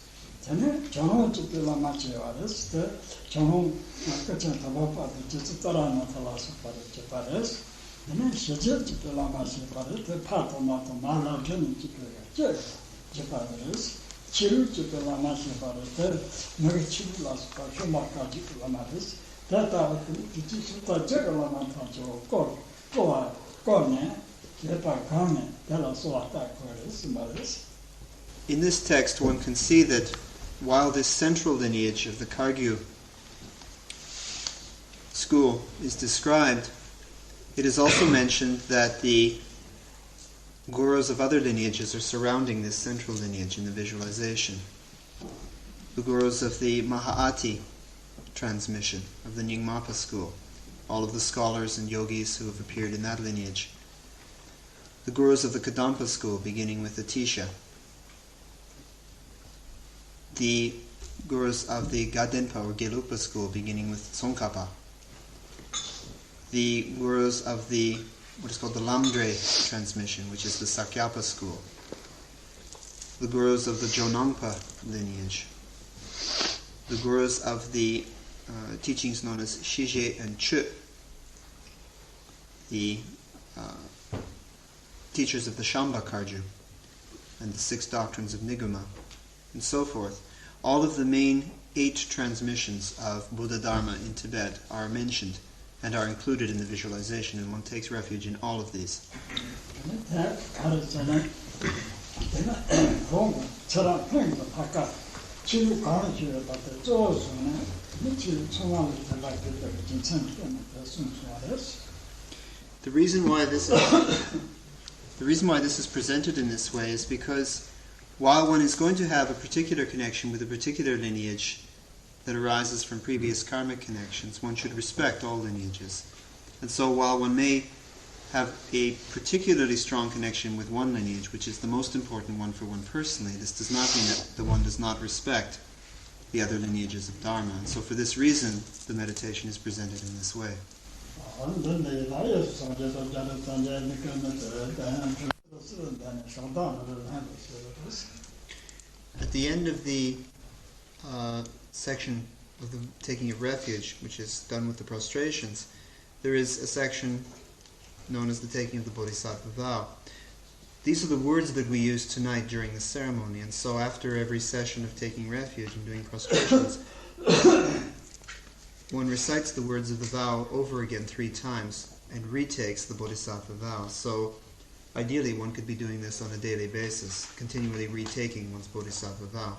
then John to the Lamachiaris, the John Nakachantabapa, the Jitarana philosopher of Japares, then she did to the Lamachiaris, the Patomata Mala Jenny to Japares, Chiru to the Lamachiaris, the Nagachilas, Shumakaji Lamaris. In this text, one can see that while this central lineage of the Kagyu school is described, it is also mentioned that the gurus of other lineages are surrounding this central lineage in the visualization. The gurus of the Mahaati transmission of the Nyingmapa school, all of the scholars and yogis who have appeared in that lineage. The gurus of the Kadampa school, beginning with Atisha. The gurus of the Gadenpa or Gelupa school, beginning with Tsongkhapa. The gurus of the what is called the Lamdre transmission, which is the Sakyapa school. The gurus of the Jonangpa lineage. The gurus of the teachings known as Shije and Chu, the teachers of the Shamba Karju and the 6 doctrines of Nigama, and so forth. All of the main 8 transmissions of Buddha Dharma in Tibet are mentioned and are included in the visualization, and one takes refuge in all of these. The reason why this is presented in this way is because while one is going to have a particular connection with a particular lineage that arises from previous karmic connections, one should respect all lineages. And so while one may have a particularly strong connection with one lineage, which is the most important one for one personally, this does not mean that the one does not respect the other lineages of Dharma. And so for this reason, the meditation is presented in this way. At the end of the section of the taking of refuge, which is done with the prostrations, there is a section known as the taking of the Bodhisattva vow. These are the words that we use tonight during the ceremony, and so after every session of taking refuge and doing prostrations, one recites the words of the vow over again 3 times and retakes the Bodhisattva vow. So ideally one could be doing this on a daily basis, continually retaking one's Bodhisattva vow.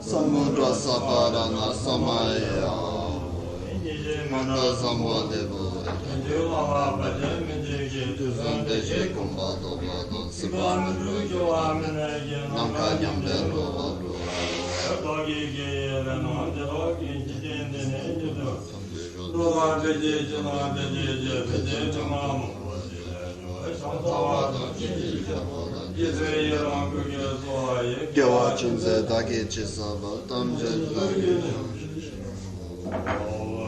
Samudra saparana samaya Manda samvadevu Tuzundeje kumbado vado Sibam Nankanyam dero Gyawa chunze dagi chisava tamje dagi Om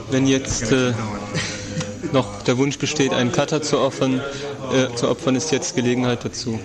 Wenn jetzt noch der Wunsch besteht, einen Kata zu opfern, ist jetzt Gelegenheit dazu.